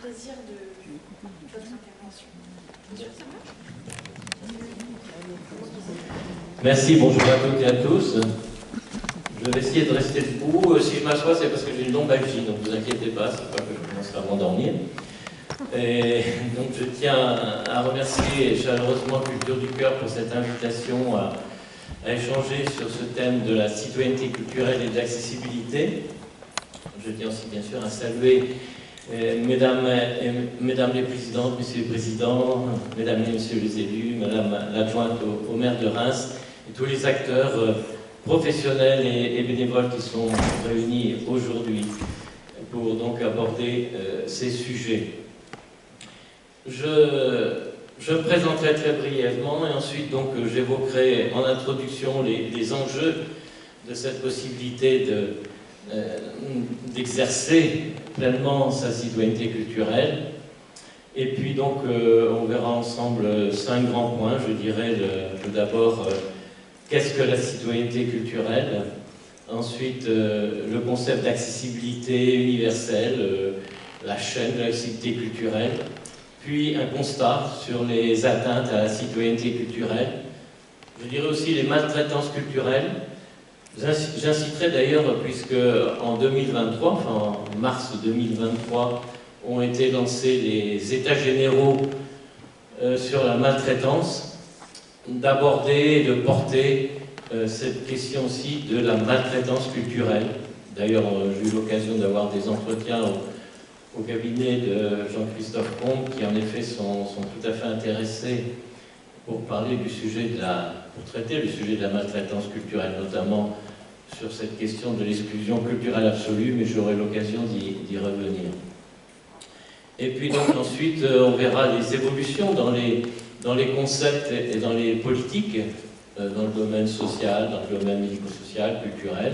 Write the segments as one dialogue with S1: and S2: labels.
S1: plaisir de votre intervention.
S2: Merci, bonjour à toutes et à tous. Je vais essayer de rester debout. Si je m'assois, c'est parce que j'ai une lombalgie, donc ne vous inquiétez pas, c'est pas que je commencerai à m'endormir. Et donc je tiens à remercier chaleureusement Culture du Cœur pour cette invitation à échanger sur ce thème de la citoyenneté culturelle et de l'accessibilité. Je tiens aussi bien sûr à saluer mesdames les présidentes, messieurs les présidents, mesdames et messieurs les élus, madame l'adjointe au maire de Reims et tous les acteurs professionnels et bénévoles qui sont réunis aujourd'hui pour donc aborder ces sujets. Je me présenterai très brièvement et ensuite donc j'évoquerai en introduction les enjeux de cette possibilité d'exercer pleinement sa citoyenneté culturelle. Et puis donc on verra ensemble 5 grands points. Je dirais tout d'abord qu'est-ce que la citoyenneté culturelle, ensuite le concept d'accessibilité universelle, la chaîne de l'accessibilité culturelle, puis un constat sur les atteintes à la citoyenneté culturelle. Je dirais aussi les maltraitances culturelles. J'inciterai d'ailleurs, puisque en 2023, enfin en mars 2023, ont été lancés les états généraux sur la maltraitance, d'aborder et de porter cette question aussi de la maltraitance culturelle. D'ailleurs, j'ai eu l'occasion d'avoir des entretiens au cabinet de Jean-Christophe Combe, qui en effet sont tout à fait intéressés pour parler du sujet pour traiter le sujet de la maltraitance culturelle, notamment sur cette question de l'exclusion culturelle absolue, mais j'aurai l'occasion d'y revenir. Et puis donc ensuite, on verra les évolutions dans les concepts et dans les politiques, dans le domaine social, dans le domaine médico-social, culturel,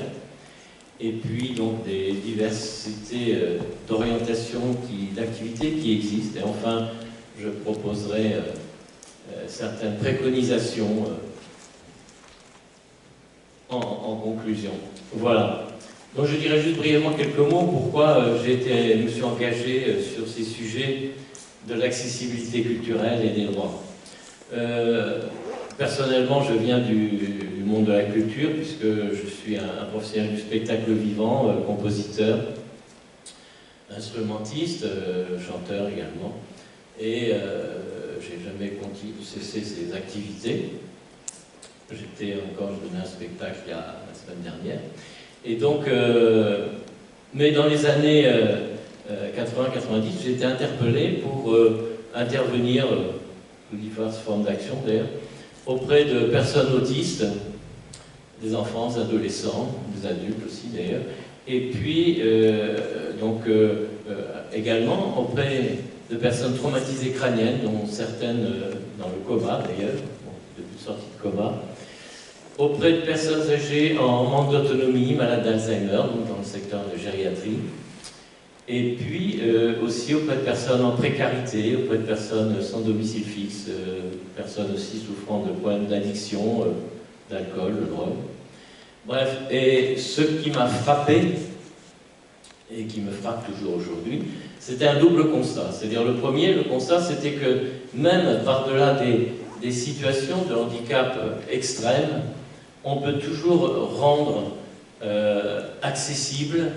S2: et puis donc des diversités d'orientation, d'activités qui existent. Et enfin, je proposerai certaines préconisations en conclusion. Voilà. Donc je dirais juste brièvement quelques mots pourquoi je me suis engagé sur ces sujets de l'accessibilité culturelle et des droits. Personnellement, je viens du monde de la culture, puisque je suis un professionnel du spectacle vivant, compositeur, instrumentiste, chanteur également, et j'ai jamais cessé ces activités. Je donnais un spectacle la semaine dernière. Et donc, mais dans les années 80-90, j'ai été interpellé pour intervenir, sous diverses formes d'action d'ailleurs, auprès de personnes autistes, des enfants, des adolescents, des adultes aussi d'ailleurs, et puis également auprès de personnes traumatisées crâniennes, dont certaines dans le coma d'ailleurs, depuis sortie de coma, auprès de personnes âgées en manque d'autonomie, malades d'Alzheimer, donc dans le secteur de gériatrie, et puis aussi auprès de personnes en précarité, auprès de personnes sans domicile fixe, personnes aussi souffrant de problèmes d'addiction, d'alcool, de drogue. Bref, et ce qui m'a frappé, et qui me frappe toujours aujourd'hui, c'était un double constat. C'est-à-dire le constat, c'était que même par-delà des situations de handicap extrêmes, on peut toujours rendre accessible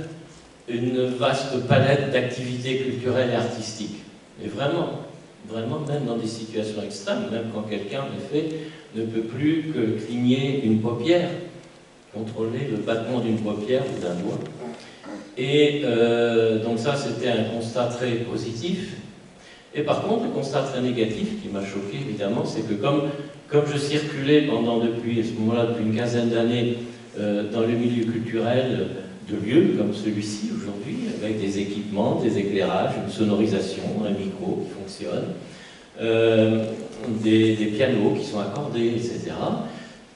S2: une vaste palette d'activités culturelles et artistiques. Et vraiment, même dans des situations extrêmes, même quand quelqu'un, en effet, ne peut plus que cligner une paupière, contrôler le battement d'une paupière ou d'un doigt. Et donc ça, c'était un constat très positif. Et par contre, le constat très négatif, qui m'a choqué évidemment, c'est que comme je circulais depuis une quinzaine d'années dans le milieu culturel de lieux comme celui-ci aujourd'hui, avec des équipements, des éclairages, une sonorisation, un micro qui fonctionne, des pianos qui sont accordés, etc.,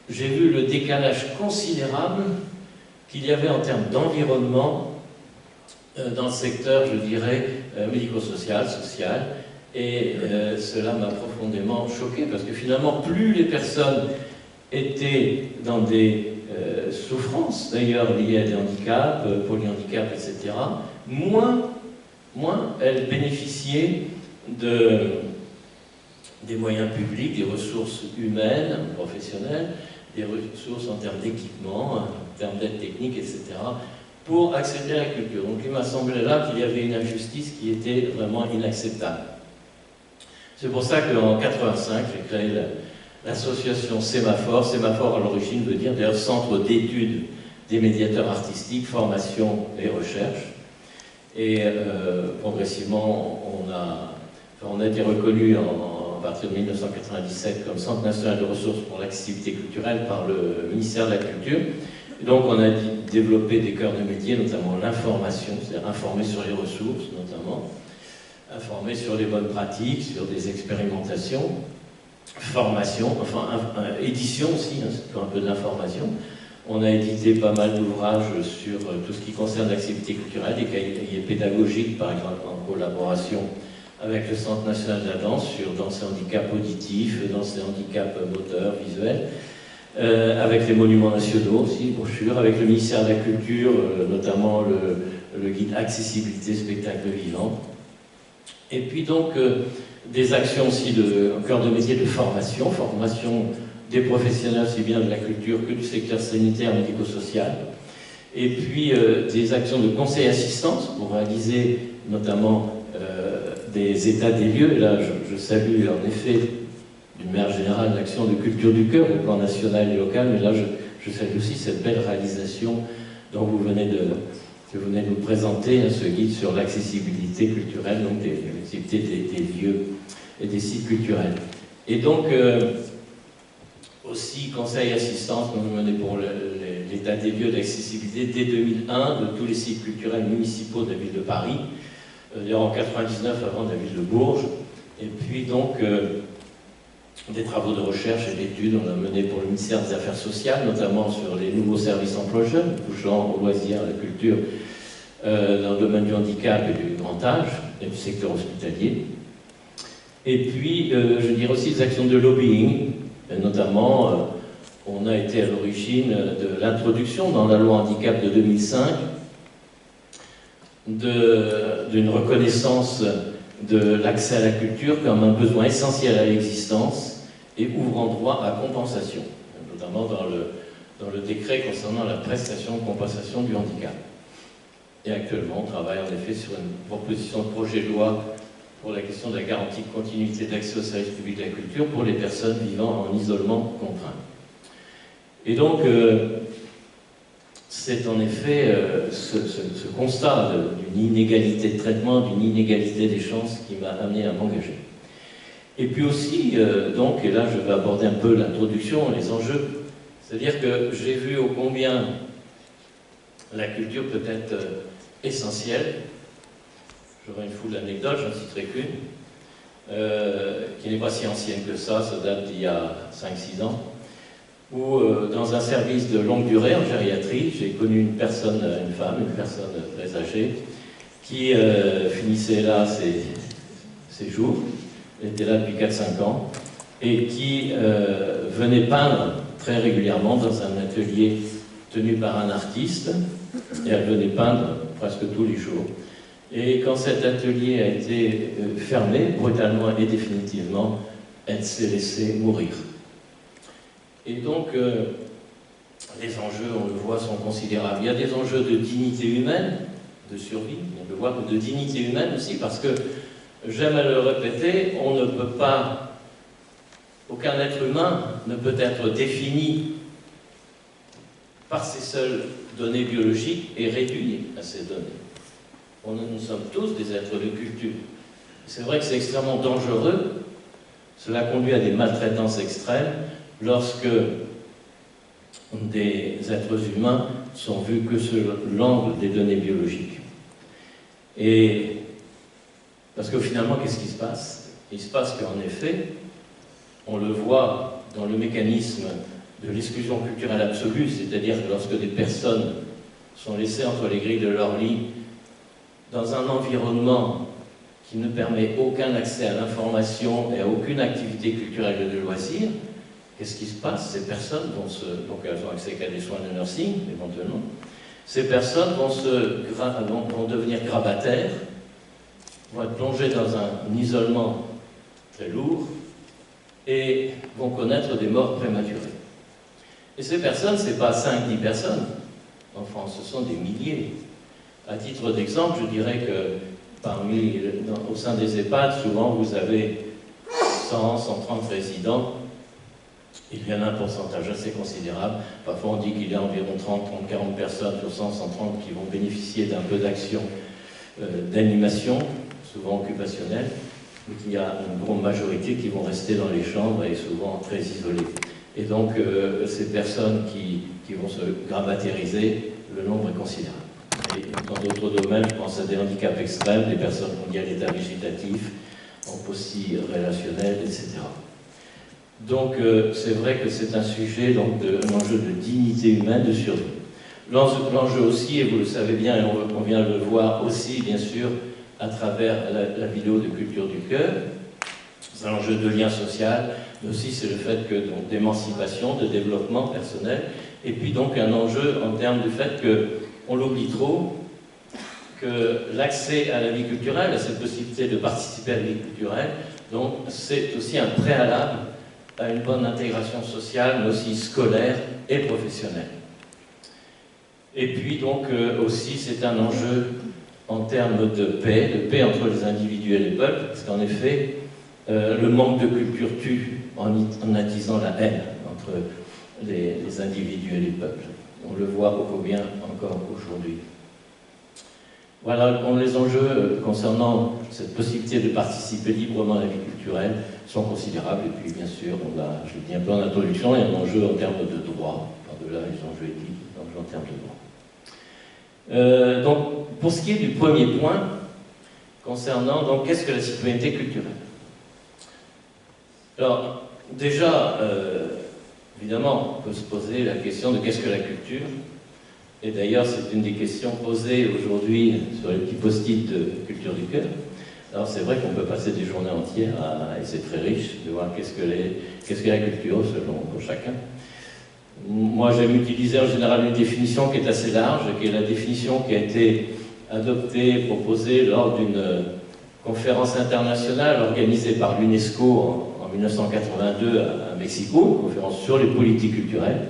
S2: j'ai vu le décalage considérable qu'il y avait en termes d'environnement dans le secteur, je dirais, médico-social, social, et cela m'a profondément choqué, parce que finalement, plus les personnes étaient dans des souffrances, d'ailleurs liées à des handicaps, polyhandicaps, etc., moins moins elle bénéficiait des moyens publics, des ressources humaines, professionnelles, des ressources en termes d'équipement, en termes d'aide technique, etc., pour accéder à la culture. Donc il m'a semblé là qu'il y avait une injustice qui était vraiment inacceptable. C'est pour ça qu'en 1985, j'ai créé l'association Sémaphore. Sémaphore, à l'origine, veut dire d'ailleurs Centre d'études des médiateurs artistiques, formation et recherche. Et progressivement, on a été reconnu à partir de 1997 comme Centre national de ressources pour l'accessibilité culturelle par le ministère de la Culture. Et donc on a développé des cœurs de métier, notamment l'information, c'est-à-dire informer sur les ressources notamment, informer sur les bonnes pratiques, sur des expérimentations, formation, enfin édition aussi, hein, c'est un peu de l'information. On a édité pas mal d'ouvrages sur tout ce qui concerne l'activité culturelle, des cahiers pédagogiques par exemple en collaboration avec le Centre national de la danse sur danse et handicap auditif, danse et handicap moteur, visuel, avec les monuments nationaux aussi, brochures, avec le ministère de la Culture, notamment le guide accessibilité spectacle vivant. Et puis donc des actions aussi en cœur de métier de formation des professionnels aussi bien de la culture que du secteur sanitaire, médico-social. Et puis des actions de conseil-assistance pour réaliser notamment des états des lieux. Et là, je salue en effet, d'une manière générale, l'action de culture du cœur au plan national et local, mais là, je salue aussi cette belle réalisation dont vous venez de nous présenter, hein, ce guide sur l'accessibilité culturelle, donc des lieux et des sites culturels. Et donc, aussi, conseil et assistance, nous menons pour l'état des lieux d'accessibilité dès 2001 de tous les sites culturels municipaux de la ville de Paris, d'ailleurs en 1999 avant de la ville de Bourges, et puis donc des travaux de recherche et d'études, on a mené pour le ministère des Affaires sociales, notamment sur les nouveaux services emploi jeunes, touchant au loisir, à la culture, dans le domaine du handicap et du grand âge, et du secteur hospitalier. Et puis, je dirais aussi des actions de lobbying, et notamment, on a été à l'origine de l'introduction dans la loi handicap de 2005 d'une reconnaissance de l'accès à la culture comme un besoin essentiel à l'existence et ouvrant droit à compensation, notamment dans le décret concernant la prestation de compensation du handicap. Et actuellement, on travaille en effet sur une proposition de projet de loi pour la question de la garantie de continuité d'accès au service public de la culture pour les personnes vivant en isolement contraint. Et donc, c'est en effet ce constat d'une inégalité de traitement, d'une inégalité des chances qui m'a amené à m'engager. Et puis aussi, donc, et là je vais aborder un peu l'introduction, les enjeux, c'est-à-dire que j'ai vu ô combien la culture peut être essentielle. J'aurai une foule d'anecdotes, j'en citerai qu'une, qui n'est pas si ancienne que ça date d'il y a 5-6 ans, où dans un service de longue durée en gériatrie, j'ai connu une personne très âgée, qui finissait là ses jours, elle était là depuis 4-5 ans, et qui venait peindre très régulièrement dans un atelier tenu par un artiste, et elle venait peindre presque tous les jours. Et quand cet atelier a été fermé, brutalement et définitivement, elle s'est laissée mourir. Et donc, les enjeux, on le voit, sont considérables. Il y a des enjeux de dignité humaine, de survie, on le voit, de dignité humaine aussi, parce que, j'aime à le répéter, on ne peut pas, aucun être humain ne peut être défini par ses seules données biologiques et réduit à ces données. Nous sommes tous des êtres de culture. C'est vrai que c'est extrêmement dangereux. Cela conduit à des maltraitances extrêmes lorsque des êtres humains sont vus que sur l'angle des données biologiques. Et parce que finalement, qu'est-ce qui se passe? Il se passe qu'en effet, on le voit dans le mécanisme de l'exclusion culturelle absolue, c'est-à-dire que lorsque des personnes sont laissées entre les grilles de leur lit dans un environnement qui ne permet aucun accès à l'information et à aucune activité culturelle et de loisirs, qu'est-ce qui se passe? Ces personnes donc elles ont accès qu'à des soins de nursing, éventuellement. Ces personnes vont devenir grabataires vont être plongés dans un isolement très lourd et vont connaître des morts prématurées. Et ces personnes, ce n'est pas 5-10 personnes en France, ce sont des milliers. À titre d'exemple, je dirais que au sein des EHPAD, souvent vous avez 100, 130 résidents. Il y en a un pourcentage assez considérable. Parfois on dit qu'il y a environ 30, 40 personnes sur 100, 130 qui vont bénéficier d'un peu d'action d'animation, souvent occupationnelle, mais qu'il y a une grande majorité qui vont rester dans les chambres et souvent très isolées. Et donc ces personnes qui vont se gramatériser, le nombre est considérable. Et dans d'autres domaines, je pense à des handicaps extrêmes, des personnes qui ont l'état végétatif, en post-relationnel, etc. Donc c'est vrai que c'est un sujet, donc, un enjeu de dignité humaine, de survie. L'enjeu aussi, et vous le savez bien, et on vient de le voir aussi, bien sûr, à travers la vidéo de Culture du Cœur, c'est un enjeu de lien social, mais aussi c'est le fait d'émancipation, de développement personnel, et puis donc un enjeu en termes du fait qu'on l'oublie trop, que l'accès à la vie culturelle, à cette possibilité de participer à la vie culturelle, donc c'est aussi un préalable à une bonne intégration sociale, mais aussi scolaire et professionnelle. Et puis donc aussi c'est un enjeu en termes de paix entre les individus et les peuples, parce qu'en effet, le manque de culture tue en attisant la haine entre les individus et les peuples. On le voit beaucoup bien encore aujourd'hui. Voilà, les enjeux concernant cette possibilité de participer librement à la vie culturelle sont considérables. Et puis, bien sûr, je l'ai dit un peu en introduction, il y a un enjeu en termes de droit, par-delà les enjeux éthiques, en termes de droit. Donc, pour ce qui est du premier point, concernant, donc, qu'est-ce que la citoyenneté culturelle? Alors, déjà, évidemment, on peut se poser la question de qu'est-ce que la culture? Et d'ailleurs, c'est une des questions posées aujourd'hui sur les petits post-it de Culture du Cœur. Alors c'est vrai qu'on peut passer des journées entières, et c'est très riche de voir qu'est-ce que la culture selon chacun. Moi, j'aime utiliser en général une définition qui est assez large, qui est la définition qui a été adoptée, proposée lors d'une conférence internationale organisée par l'UNESCO en 1982 à Mexico, une conférence sur les politiques culturelles.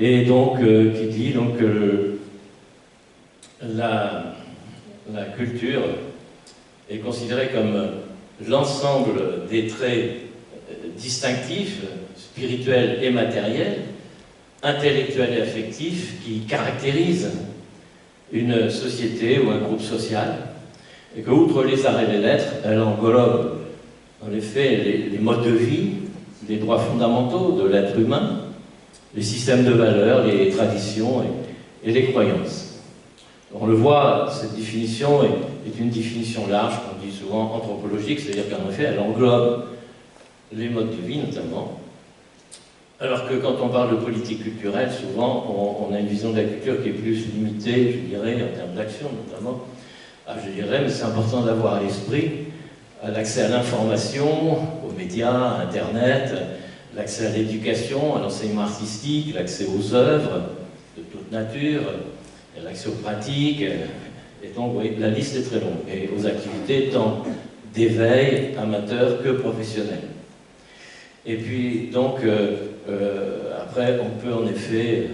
S2: Et donc, qui dit donc, que la culture est considérée comme l'ensemble des traits distinctifs, spirituels et matériels, intellectuels et affectifs, qui caractérisent une société ou un groupe social, et que, outre les arts et les lettres, elle englobe, en effet, les modes de vie, les droits fondamentaux de l'être humain, les systèmes de valeurs, les traditions et les croyances. On le voit, cette définition est une définition large, qu'on dit souvent anthropologique, c'est-à-dire qu'en effet, elle englobe les modes de vie notamment, alors que quand on parle de politique culturelle, souvent on a une vision de la culture qui est plus limitée, je dirais, en termes d'action notamment. Je dirais, mais c'est important d'avoir à l'esprit l'accès à l'information, aux médias, à Internet, l'accès à l'éducation, à l'enseignement artistique, l'accès aux œuvres de toute nature, l'accès aux pratiques, et donc oui, la liste est très longue, et aux activités tant d'éveil amateur que professionnel. Et puis donc, après, on peut en effet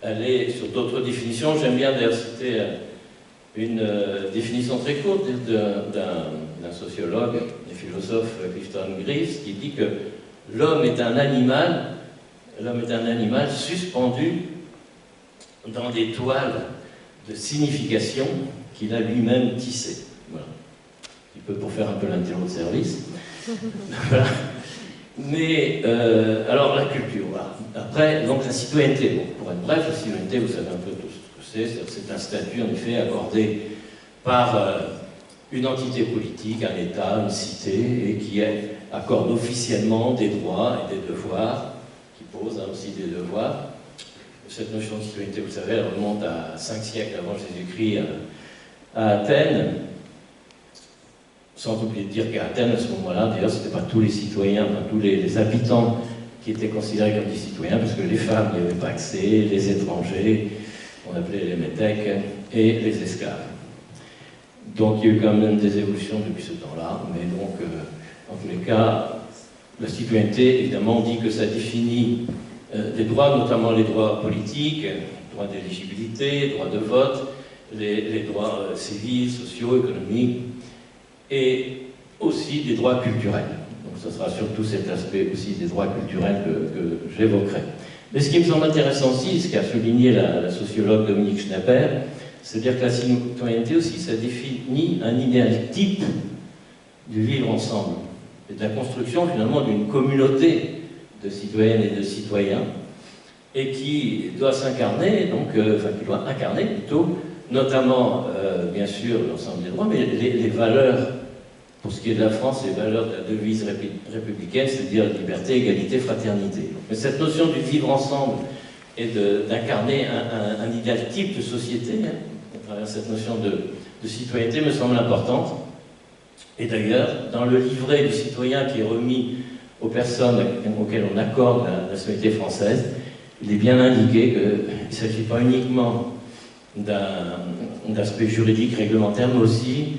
S2: aller sur d'autres définitions. J'aime bien d'ailleurs citer une définition très courte d'un sociologue et philosophe, Clifton Greaves, qui dit que l'homme est un animal suspendu dans des toiles de signification qu'il a lui-même tissées. Voilà. Un petit peu pour faire un peu l'intello de service. Voilà. Mais, alors la culture, voilà. Après, donc la citoyenneté. Bon, pour être bref, la citoyenneté, vous savez un peu tout ce que c'est. C'est un statut, en effet, accordé par une entité politique, un État, une cité, et qui accorde officiellement des droits et des devoirs, qui pose aussi des devoirs. Cette notion de citoyenneté, vous savez, elle remonte à 5 siècles avant Jésus-Christ à Athènes. Sans oublier de dire qu'à Athènes, à ce moment-là, d'ailleurs, ce n'étaient pas tous les citoyens, enfin, tous les habitants qui étaient considérés comme des citoyens, parce que les femmes n'y avaient pas accès, les étrangers, on appelait les métèques, et les esclaves. Donc il y a eu quand même des évolutions depuis ce temps-là, mais donc, en tous les cas, la citoyenneté, évidemment, dit que ça définit des droits, notamment les droits politiques, droits d'éligibilité, droits de vote, les droits civils, sociaux, économiques, et aussi des droits culturels. Donc ce sera surtout cet aspect aussi des droits culturels que j'évoquerai. Mais ce qui me semble intéressant aussi, ce qu'a souligné la sociologue Dominique Schnapper, c'est-à-dire que la citoyenneté aussi, ça définit un idéal type du vivre ensemble, et de la construction finalement d'une communauté de citoyennes et de citoyens, et qui doit s'incarner, donc, enfin qui doit incarner plutôt, notamment, bien sûr, l'ensemble des droits, mais les valeurs, pour ce qui est de la France, les valeurs de la devise républicaine, c'est-à-dire liberté, égalité, fraternité. Mais cette notion du vivre ensemble et d'incarner un idéal type de société, hein, à travers cette notion de citoyenneté, me semble importante. Et d'ailleurs, dans le livret du citoyen qui est remis aux personnes auxquelles on accorde la nationalité française, il est bien indiqué qu'il ne s'agit pas uniquement d'un aspect juridique, réglementaire, mais aussi,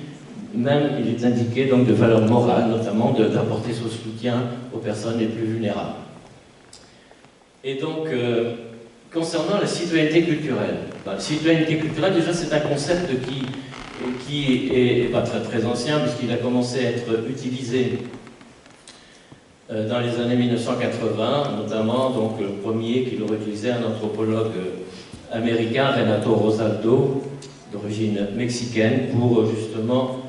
S2: même, il est indiqué donc de valeurs morales, notamment d'apporter son soutien aux personnes les plus vulnérables. Et donc, concernant la citoyenneté culturelle, la citoyenneté culturelle, déjà, c'est un concept qui est pas très ancien, puisqu'il a commencé à être utilisé dans les années 1980, notamment donc, le premier qu'il aurait utilisé, un anthropologue américain, Renato Rosaldo, d'origine mexicaine, pour justement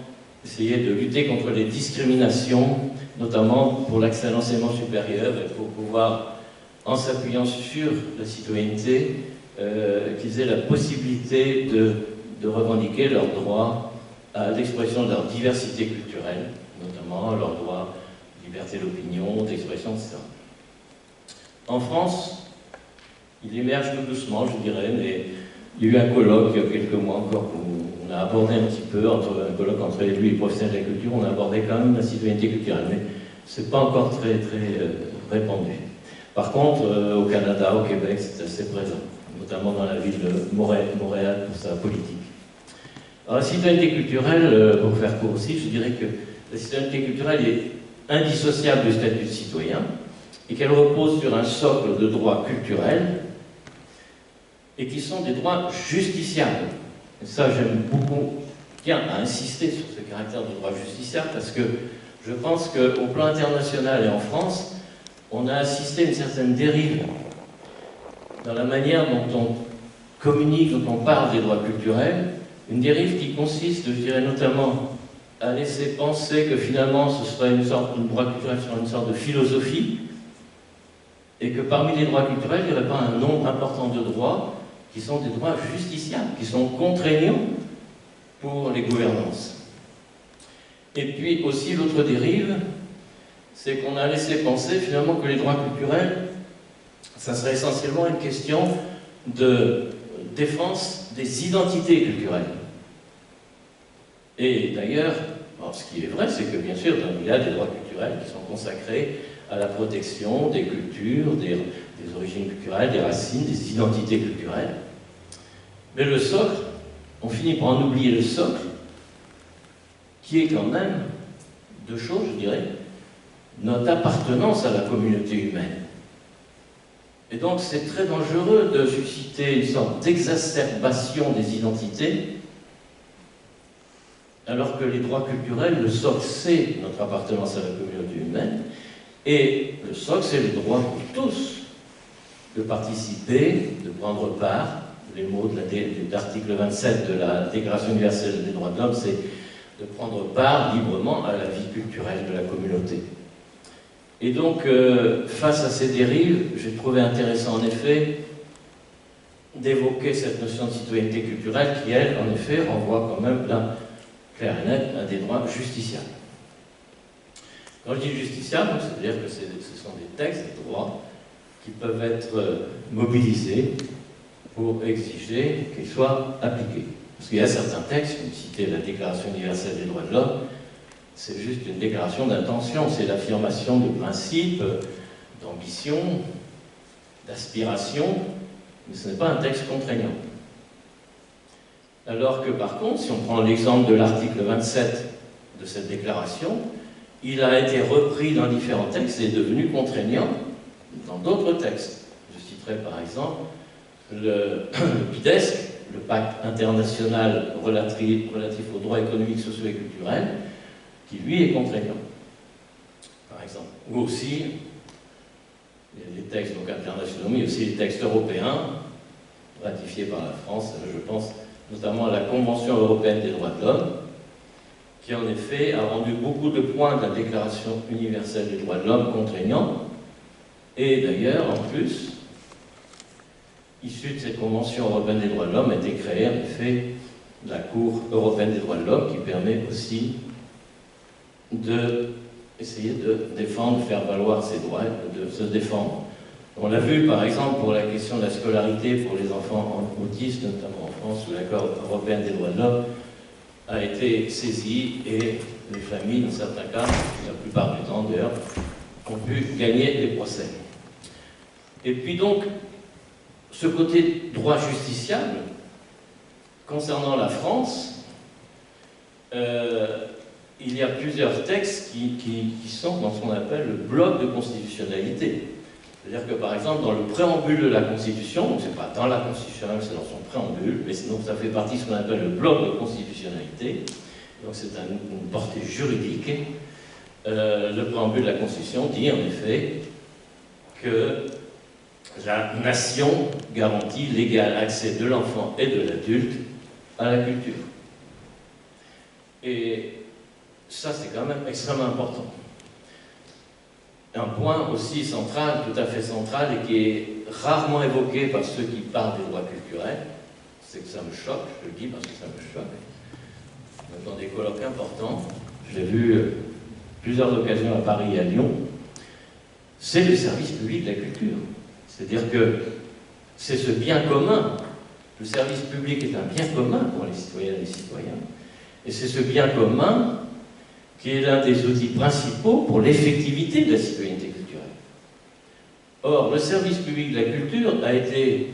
S2: essayer de lutter contre les discriminations, notamment pour l'accès à l'enseignement supérieur, et pour pouvoir, en s'appuyant sur la citoyenneté, qu'ils aient la possibilité de revendiquer leur droit à l'expression de leur diversité culturelle, notamment leur droit de liberté d'opinion, d'expression, etc. En France, il émerge tout doucement, je dirais, mais il y a eu un colloque il y a quelques mois encore où on a abordé un petit peu, un colloque entre lui et le professeur de la culture, on a abordé quand même la citoyenneté culturelle, mais c'est pas encore très répandu. Par contre, au Canada, au Québec, c'est assez présent, notamment dans la ville de Montréal pour sa politique. Alors, la citoyenneté culturelle, pour faire court aussi, je dirais que la citoyenneté culturelle est indissociable du statut de citoyen et qu'elle repose sur un socle de droits culturels et qui sont des droits justiciables. Et ça, j'aime beaucoup, tiens, à insister sur ce caractère de droit justiciable parce que je pense qu'au plan international et en France, on a assisté à une certaine dérive dans la manière dont on communique, dont on parle des droits culturels, une dérive qui consiste, je dirais notamment, à laisser penser que finalement ce serait une droit culturel sur une sorte de philosophie, et que parmi les droits culturels, il n'y aurait pas un nombre important de droits qui sont des droits justiciables, qui sont contraignants pour les gouvernances. Et puis aussi l'autre dérive, c'est qu'on a laissé penser finalement que les droits culturels, ça serait essentiellement une question de défense des identités culturelles. Et d'ailleurs, ce qui est vrai, c'est que bien sûr, il y a des droits culturels qui sont consacrés à la protection des cultures, des origines culturelles, des racines, des identités culturelles. Mais le socle, on finit par en oublier le socle, qui est quand même deux choses, je dirais, notre appartenance à la communauté humaine. Et donc c'est très dangereux de susciter une sorte d'exacerbation des identités, alors que les droits culturels, le socle, c'est notre appartenance à la communauté humaine, et le socle, c'est le droit pour tous de participer, de prendre part. Les mots de l'article 27 de la Déclaration universelle des droits de l'homme, c'est de prendre part librement à la vie culturelle de la communauté. Et donc, face à ces dérives, j'ai trouvé intéressant en effet d'évoquer cette notion de citoyenneté culturelle qui, elle, en effet, renvoie quand même là, clair et net, à des droits justiciables. Quand je dis justiciables, c'est-à-dire que ce sont des textes, des droits, qui peuvent être mobilisés pour exiger qu'ils soient appliqués. Parce qu'il y a certains textes, comme citer la Déclaration universelle des droits de l'homme, c'est juste une déclaration d'intention, c'est l'affirmation de principes, d'ambition, d'aspiration, mais ce n'est pas un texte contraignant. Alors que par contre, si on prend l'exemple de l'article 27 de cette déclaration, il a été repris dans différents textes et est devenu contraignant dans d'autres textes. Je citerai par exemple le PIDESC, le Pacte international relatif aux droits économiques, sociaux et culturels, qui lui est contraignant, par exemple. Ou aussi les textes donc, internationaux, mais aussi les textes européens ratifiés par la France. Je pense notamment à la Convention européenne des droits de l'homme, qui en effet a rendu beaucoup de points de la Déclaration universelle des droits de l'homme contraignants, et d'ailleurs, en plus, issu de cette Convention européenne des droits de l'homme, a été créée en effet la Cour européenne des droits de l'homme, qui permet aussi d'essayer de défendre, faire valoir ses droits, de se défendre. On l'a vu par exemple pour la question de la scolarité pour les enfants autistes, notamment en France, où la Cour européenne des droits de l'homme a été saisie et les familles, dans certains cas, la plupart du temps d'ailleurs, ont pu gagner des procès. Et puis donc, ce côté droit justiciable, concernant la France, il y a plusieurs textes qui sont dans ce qu'on appelle le bloc de constitutionnalité. C'est-à-dire que, par exemple, dans le préambule de la Constitution, donc c'est pas dans la Constitution, c'est dans son préambule, mais sinon ça fait partie de ce qu'on appelle le bloc de constitutionnalité, donc c'est une portée juridique. Le préambule de la Constitution dit en effet que la nation garantit l'égal accès de l'enfant et de l'adulte à la culture. Et ça, c'est quand même extrêmement important. Un point aussi central, tout à fait central, et qui est rarement évoqué par ceux qui parlent des droits culturels, c'est que ça me choque, je le dis parce que ça me choque. Dans des colloques importants, j'ai vu plusieurs occasions à Paris et à Lyon, c'est le service public de la culture. C'est-à-dire que c'est ce bien commun. Le service public est un bien commun pour les citoyennes et les citoyens. Et c'est ce bien commun qui est l'un des outils principaux pour l'effectivité de la citoyenneté culturelle. Or, le service public de la culture a été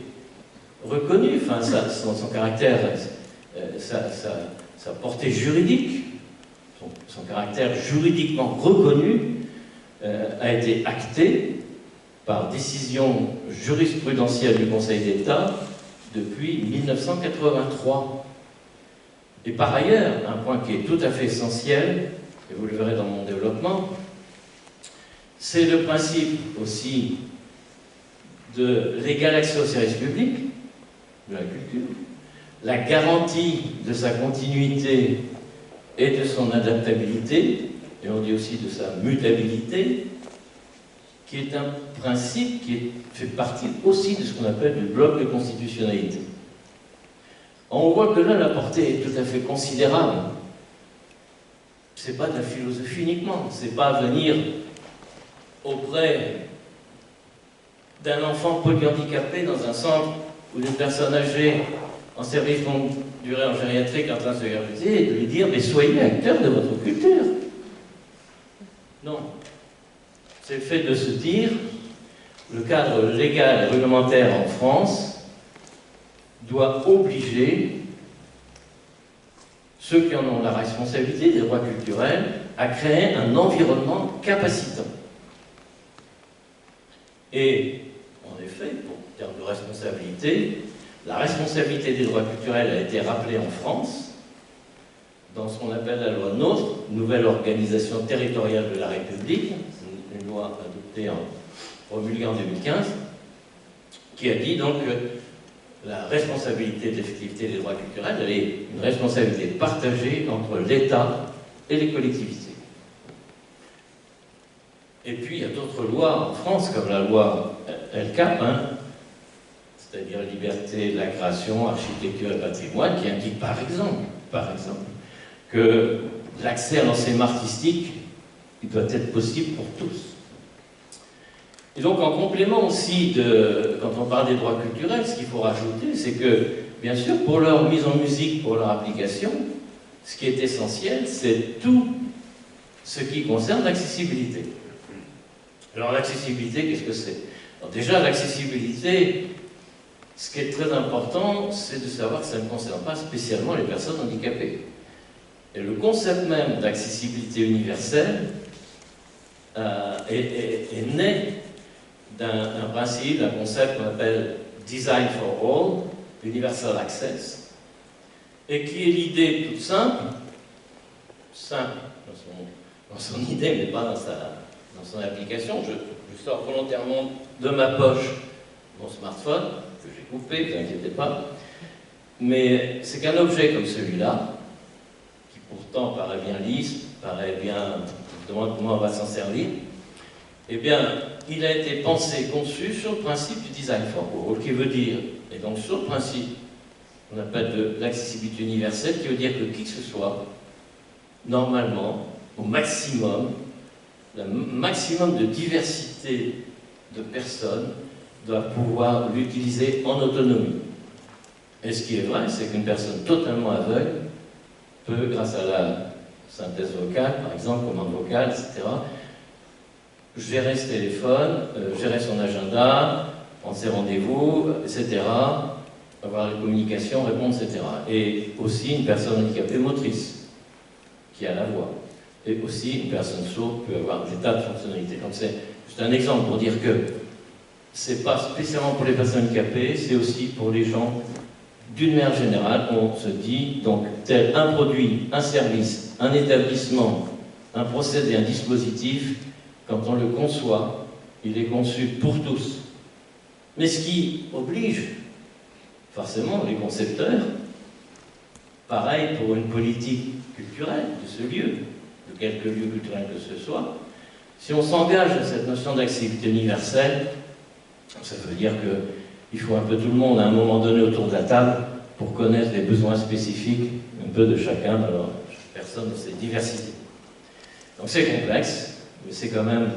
S2: reconnu, enfin, son caractère, sa portée juridique, son caractère juridiquement reconnu a été acté par décision jurisprudentielle du Conseil d'État depuis 1983. Et par ailleurs, un point qui est tout à fait essentiel, et vous le verrez dans mon développement, c'est le principe aussi de l'égal accès au service public, de la culture, la garantie de sa continuité et de son adaptabilité, et on dit aussi de sa mutabilité, qui est un principe qui fait partie aussi de ce qu'on appelle le bloc de constitutionnalité. On voit que là, la portée est tout à fait considérable. C'est pas de la philosophie uniquement, c'est pas venir auprès d'un enfant polyhandicapé dans un centre ou d'une personne âgée en service longue durée en gériatrique en train de se réhabiliter et de lui dire « mais soyez acteur de votre culture ». Non. C'est le fait de se dire le cadre légal et réglementaire en France doit obliger ceux qui en ont la responsabilité des droits culturels à créer un environnement capacitant. Et, en effet, en termes de responsabilité, la responsabilité des droits culturels a été rappelée en France dans ce qu'on appelle la loi NOTRe, Nouvelle Organisation Territoriale de la République, une loi adoptée promulguée en 2015, qui a dit donc que la responsabilité d'effectivité des droits culturels, elle est une responsabilité partagée entre l'État et les collectivités. Et puis il y a d'autres lois en France, comme la loi LCAP, c'est-à-dire liberté de la création, architecture et patrimoine, qui indique par exemple, que l'accès à l'enseignement artistique, il doit être possible pour tous. Et donc, en complément aussi quand on parle des droits culturels, ce qu'il faut rajouter, c'est que, bien sûr, pour leur mise en musique, pour leur application, ce qui est essentiel, c'est tout ce qui concerne l'accessibilité. Alors, l'accessibilité, qu'est-ce que c'est? Alors, déjà, l'accessibilité, Ce qui est très important, c'est de savoir que ça ne concerne pas spécialement les personnes handicapées. Et le concept même d'accessibilité universelle est né d'un principe, d'un concept qu'on appelle Design for All, Universal Access, et qui est l'idée toute simple dans son idée, mais pas dans son application. Je sors volontairement de ma poche mon smartphone, que j'ai coupé, ne vous inquiétez pas, mais c'est qu'un objet comme celui-là, qui pourtant paraît bien lisse, paraît bien, je me demande comment on va s'en servir, eh bien, il a été pensé, conçu sur le principe du design for all, qui veut dire, et donc sur le principe qu'on appelle de l'accessibilité universelle, qui veut dire que qui que ce soit, normalement, au maximum, le maximum de diversité de personnes doivent pouvoir l'utiliser en autonomie. Et ce qui est vrai, c'est qu'une personne totalement aveugle peut, grâce à la synthèse vocale, par exemple, commande vocale, etc., gérer ce téléphone, gérer son agenda, prendre ses rendez-vous, etc., avoir les communications, répondre, etc. Et aussi une personne handicapée motrice, qui a la voix. Et aussi une personne sourde peut avoir des tas de fonctionnalités. Donc c'est juste un exemple pour dire que c'est pas spécialement pour les personnes handicapées, c'est aussi pour les gens d'une manière générale. On se dit, donc, tel un produit, un service, un établissement, un procédé, un dispositif, quand on le conçoit, il est conçu pour tous. Mais ce qui oblige forcément les concepteurs, pareil pour une politique culturelle de ce lieu, de quelque lieu culturel que ce soit, si on s'engage à cette notion d'accessibilité universelle, ça veut dire qu'il faut un peu tout le monde à un moment donné autour de la table pour connaître les besoins spécifiques un peu de chacun, alors chaque personne dans ses diversités. Donc c'est complexe, mais c'est quand même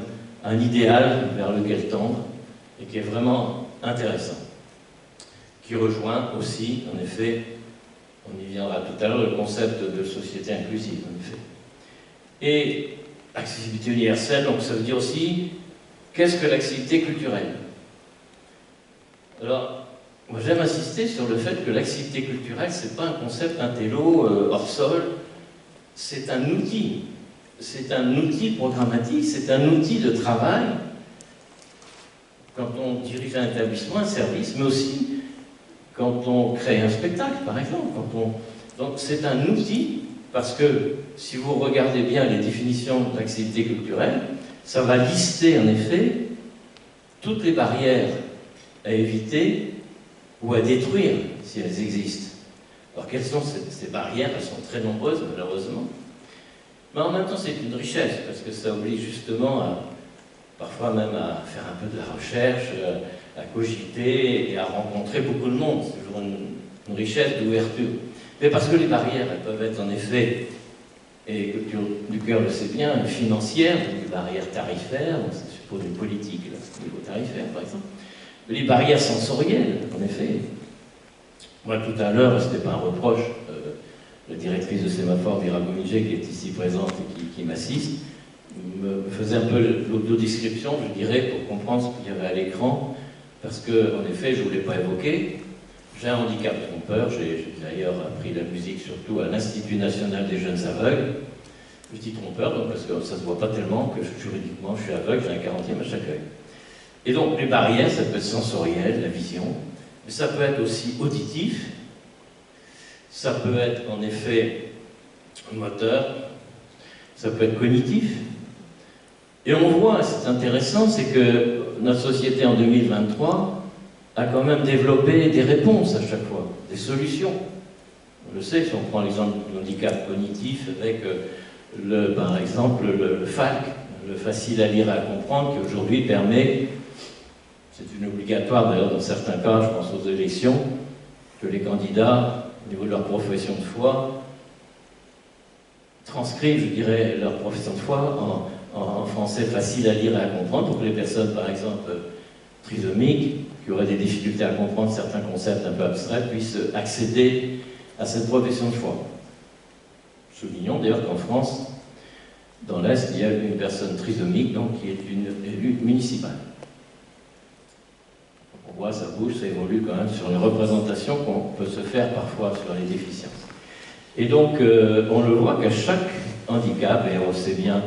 S2: un idéal vers lequel tendre et qui est vraiment intéressant, qui rejoint aussi, en effet, on y viendra tout à l'heure, le concept de société inclusive, en effet. Et accessibilité universelle, donc ça veut dire aussi, qu'est-ce que l'accessibilité culturelle? Alors, moi j'aime insister sur le fait que l'accessibilité culturelle, c'est pas un concept intello hors sol, c'est un outil. C'est un outil programmatique, c'est un outil de travail quand on dirige un établissement, un service, mais aussi quand on crée un spectacle, par exemple. Donc c'est un outil, parce que si vous regardez bien les définitions d'accessibilité culturelle, ça va lister en effet toutes les barrières à éviter ou à détruire si elles existent. Alors quelles sont ces barrières? Elles sont très nombreuses malheureusement. Mais en même temps, c'est une richesse, parce que ça oblige justement parfois même à faire un peu de la recherche, à cogiter et à rencontrer beaucoup de monde. C'est toujours une richesse d'ouverture. Mais parce que les barrières, elles peuvent être en effet, et Culture du Cœur le sait bien, financières, des barrières tarifaires, donc ça suppose une politique là, au niveau tarifaire par exemple. Mais les barrières sensorielles, en effet. Moi tout à l'heure, ce n'était pas un reproche, la directrice de Sémaphore, Vera Gomidje, qui est ici présente et qui m'assiste, me faisait un peu l'audio-description, je dirais, pour comprendre ce qu'il y avait à l'écran, parce que, en effet, je ne voulais pas évoquer, j'ai un handicap trompeur, j'ai d'ailleurs appris la musique surtout à l'Institut National des Jeunes Aveugles, je dis trompeur, donc parce que ça ne se voit pas tellement que juridiquement je suis aveugle, j'ai un 40e à chaque œil. Et donc les barrières, ça peut être sensoriel, la vision, mais ça peut être aussi auditif, ça peut être en effet moteur, ça peut être cognitif. Et on voit, c'est intéressant, c'est que notre société en 2023 a quand même développé des réponses à chaque fois, des solutions. On le sait, si on prend l'exemple du handicap cognitif avec, par exemple, le FALC, le facile à lire et à comprendre, qui aujourd'hui permet, c'est une obligatoire d'ailleurs dans certains cas, je pense aux élections, que les candidats, au niveau de leur profession de foi, transcrivent, je dirais, leur profession de foi en français facile à lire et à comprendre, pour que les personnes, par exemple, trisomiques, qui auraient des difficultés à comprendre certains concepts un peu abstraits, puissent accéder à cette profession de foi. Soulignons d'ailleurs qu'en France, dans l'Est, il y a une personne trisomique, donc qui est une élue municipale. On voit, ça bouge, ça évolue quand même sur les représentations qu'on peut se faire parfois sur les déficiences. Et donc, on le voit qu'à chaque handicap, et on sait bien,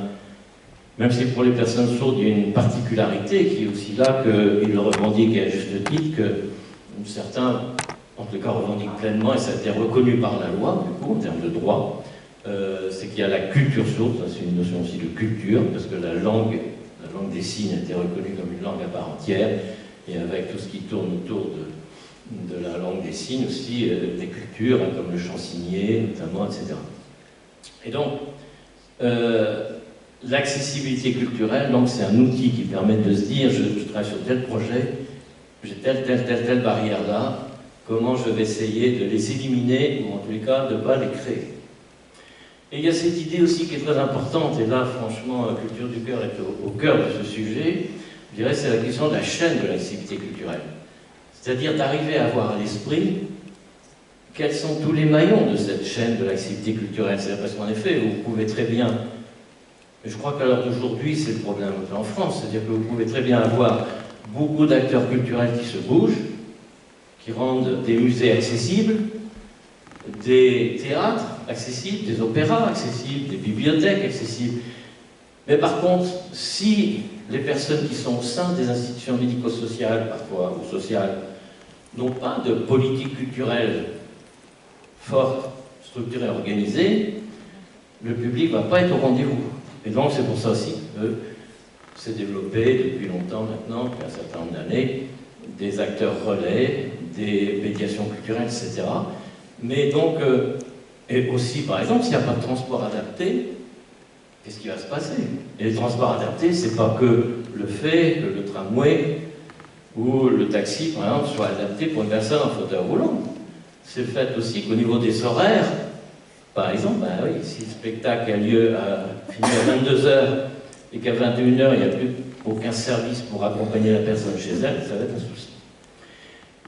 S2: même si pour les personnes sourdes, il y a une particularité qui est aussi là, qu'ils le revendiquent à juste titre, que certains, en tout cas, revendiquent pleinement, et ça a été reconnu par la loi, du coup, en termes de droit, c'est qu'il y a la culture sourde, ça c'est une notion aussi de culture, parce que la langue des signes a été reconnue comme une langue à part entière, et avec tout ce qui tourne autour de la langue des signes aussi, des cultures, hein, comme le chansonnier, notamment, etc. Et donc, l'accessibilité culturelle, donc c'est un outil qui permet de se dire, je travaille sur tel projet, j'ai telle barrière là, comment je vais essayer de les éliminer, ou en tous les cas, de ne pas les créer. Et il y a cette idée aussi qui est très importante, et là, franchement, Culture du Cœur est au cœur de ce sujet, je dirais, c'est la question de la chaîne de l'accessibilité culturelle. C'est-à-dire d'arriver à avoir à l'esprit quels sont tous les maillons de cette chaîne de l'accessibilité culturelle. C'est parce qu'en effet, vous pouvez très bien, et je crois qu'à l'heure d'aujourd'hui, c'est le problème en France, c'est-à-dire que vous pouvez très bien avoir beaucoup d'acteurs culturels qui se bougent, qui rendent des musées accessibles, des théâtres accessibles, des opéras accessibles, des bibliothèques accessibles. Mais par contre, si les personnes qui sont au sein des institutions médico-sociales, parfois, ou sociales, n'ont pas de politique culturelle forte, structurée, organisée, le public ne va pas être au rendez-vous. Et donc c'est pour ça aussi que s'est développé depuis longtemps maintenant, depuis un certain nombre d'années, des acteurs relais, des médiations culturelles, etc. Mais donc, et aussi par exemple, s'il n'y a pas de transport adapté, qu'est-ce qui va se passer? Et le transport adapté, c'est pas que le fait que le tramway ou le taxi, par exemple, soit adapté pour une personne en fauteuil roulant. C'est le fait aussi qu'au niveau des horaires, par exemple, ben oui, si le spectacle a lieu à finir à 22h et qu'à 21h, il n'y a plus aucun service pour accompagner la personne chez elle, ça va être un souci.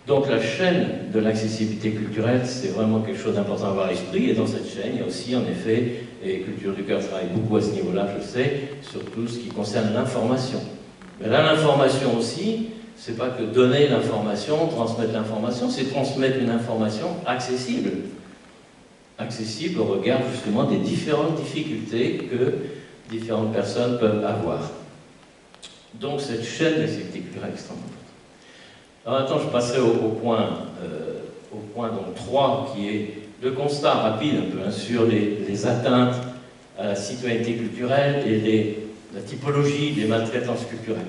S2: Donc la chaîne de l'accessibilité culturelle, c'est vraiment quelque chose d'important à avoir à l'esprit, et dans cette chaîne, il y a aussi, en effet, et Culture du Cœur travaille beaucoup à ce niveau-là, je sais, surtout ce qui concerne l'information. Mais là, l'information aussi, c'est pas que donner l'information, transmettre l'information, c'est transmettre une information accessible. Accessible au regard, justement, des différentes difficultés que différentes personnes peuvent avoir. Donc, cette chaîne d'accessibilité culturelle est extrêmement importante. Alors, maintenant, je passerai au point donc, 3, qui est le constat rapide, un peu, hein, sur les atteintes à la citoyenneté culturelle et la typologie des maltraitances culturelles.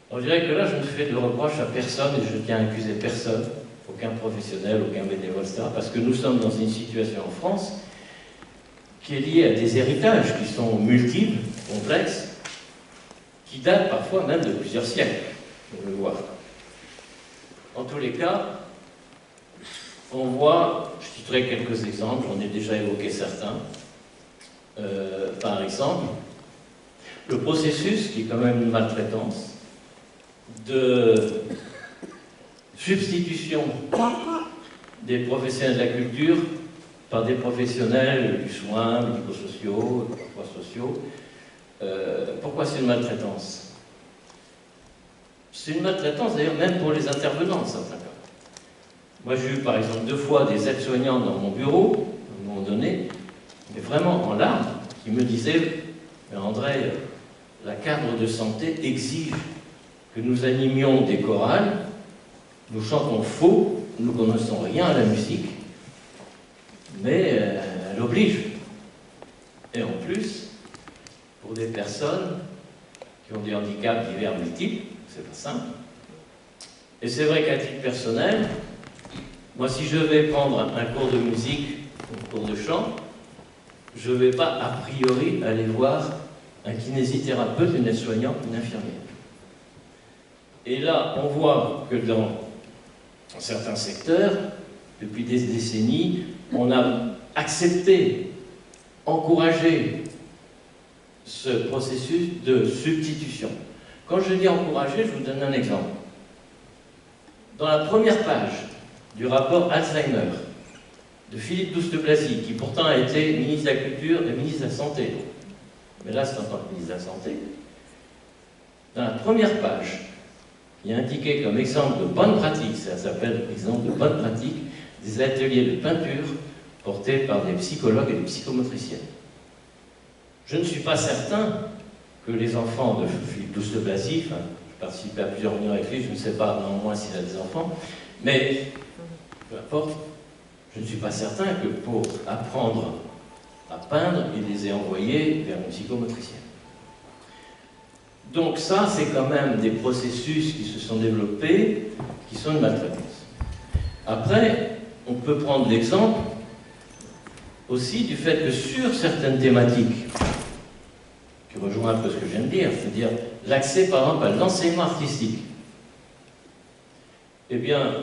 S2: On dirait que là, je ne fais de reproche à personne et je tiens à accuser personne, aucun professionnel, aucun bénévole, etc. Parce que nous sommes dans une situation en France qui est liée à des héritages qui sont multiples, complexes, qui datent parfois même de plusieurs siècles, on le voit. En tous les cas, on voit, je citerai quelques exemples, j'en ai déjà évoqué certains. Par exemple, le processus, qui est quand même une maltraitance, de substitution des professionnels de la culture par des professionnels du soin, médico-sociaux, parfois sociaux. Pourquoi c'est une maltraitance? C'est une maltraitance d'ailleurs même pour les intervenants, en certains cas. Moi j'ai eu par exemple 2 fois des aides-soignants dans mon bureau, à un moment donné, mais vraiment en larmes, qui me disaient « Mais André, la cadre de santé exige que nous animions des chorales, nous chantons faux, nous ne connaissons rien à la musique, mais elle oblige. Et en plus, pour des personnes qui ont des handicaps divers multiples, c'est pas simple. Et c'est vrai qu'à titre personnel, moi si je vais prendre un cours de musique, un cours de chant, je ne vais pas a priori aller voir un kinésithérapeute, une aide-soignante, une infirmière. Et là, on voit que dans certains secteurs, depuis des décennies, on a accepté, encouragé ce processus de substitution. Quand je dis encourager, je vous donne un exemple. Dans la première page du rapport Alzheimer de Philippe Douste-Blazy, qui pourtant a été ministre de la Culture et ministre de la Santé, mais là c'est en tant que ministre de la Santé, dans la première page, il y a indiqué comme exemple de bonne pratique, ça s'appelle exemple de bonne pratique, des ateliers de peinture portés par des psychologues et des psychomotriciennes. Je ne suis pas certain que les enfants de Philippe Douste de Blazy, enfin, je participais à plusieurs réunions avec lui, je ne sais pas néanmoins s'il a des enfants, mais peu importe, je ne suis pas certain que pour apprendre à peindre, il les ait envoyés vers une psychomotricienne. Donc ça, c'est quand même des processus qui se sont développés, qui sont de maltraitance. Après, on peut prendre l'exemple aussi du fait que sur certaines thématiques, qui rejoint un peu ce que je viens de dire, c'est-à-dire l'accès par exemple à l'enseignement artistique, eh bien,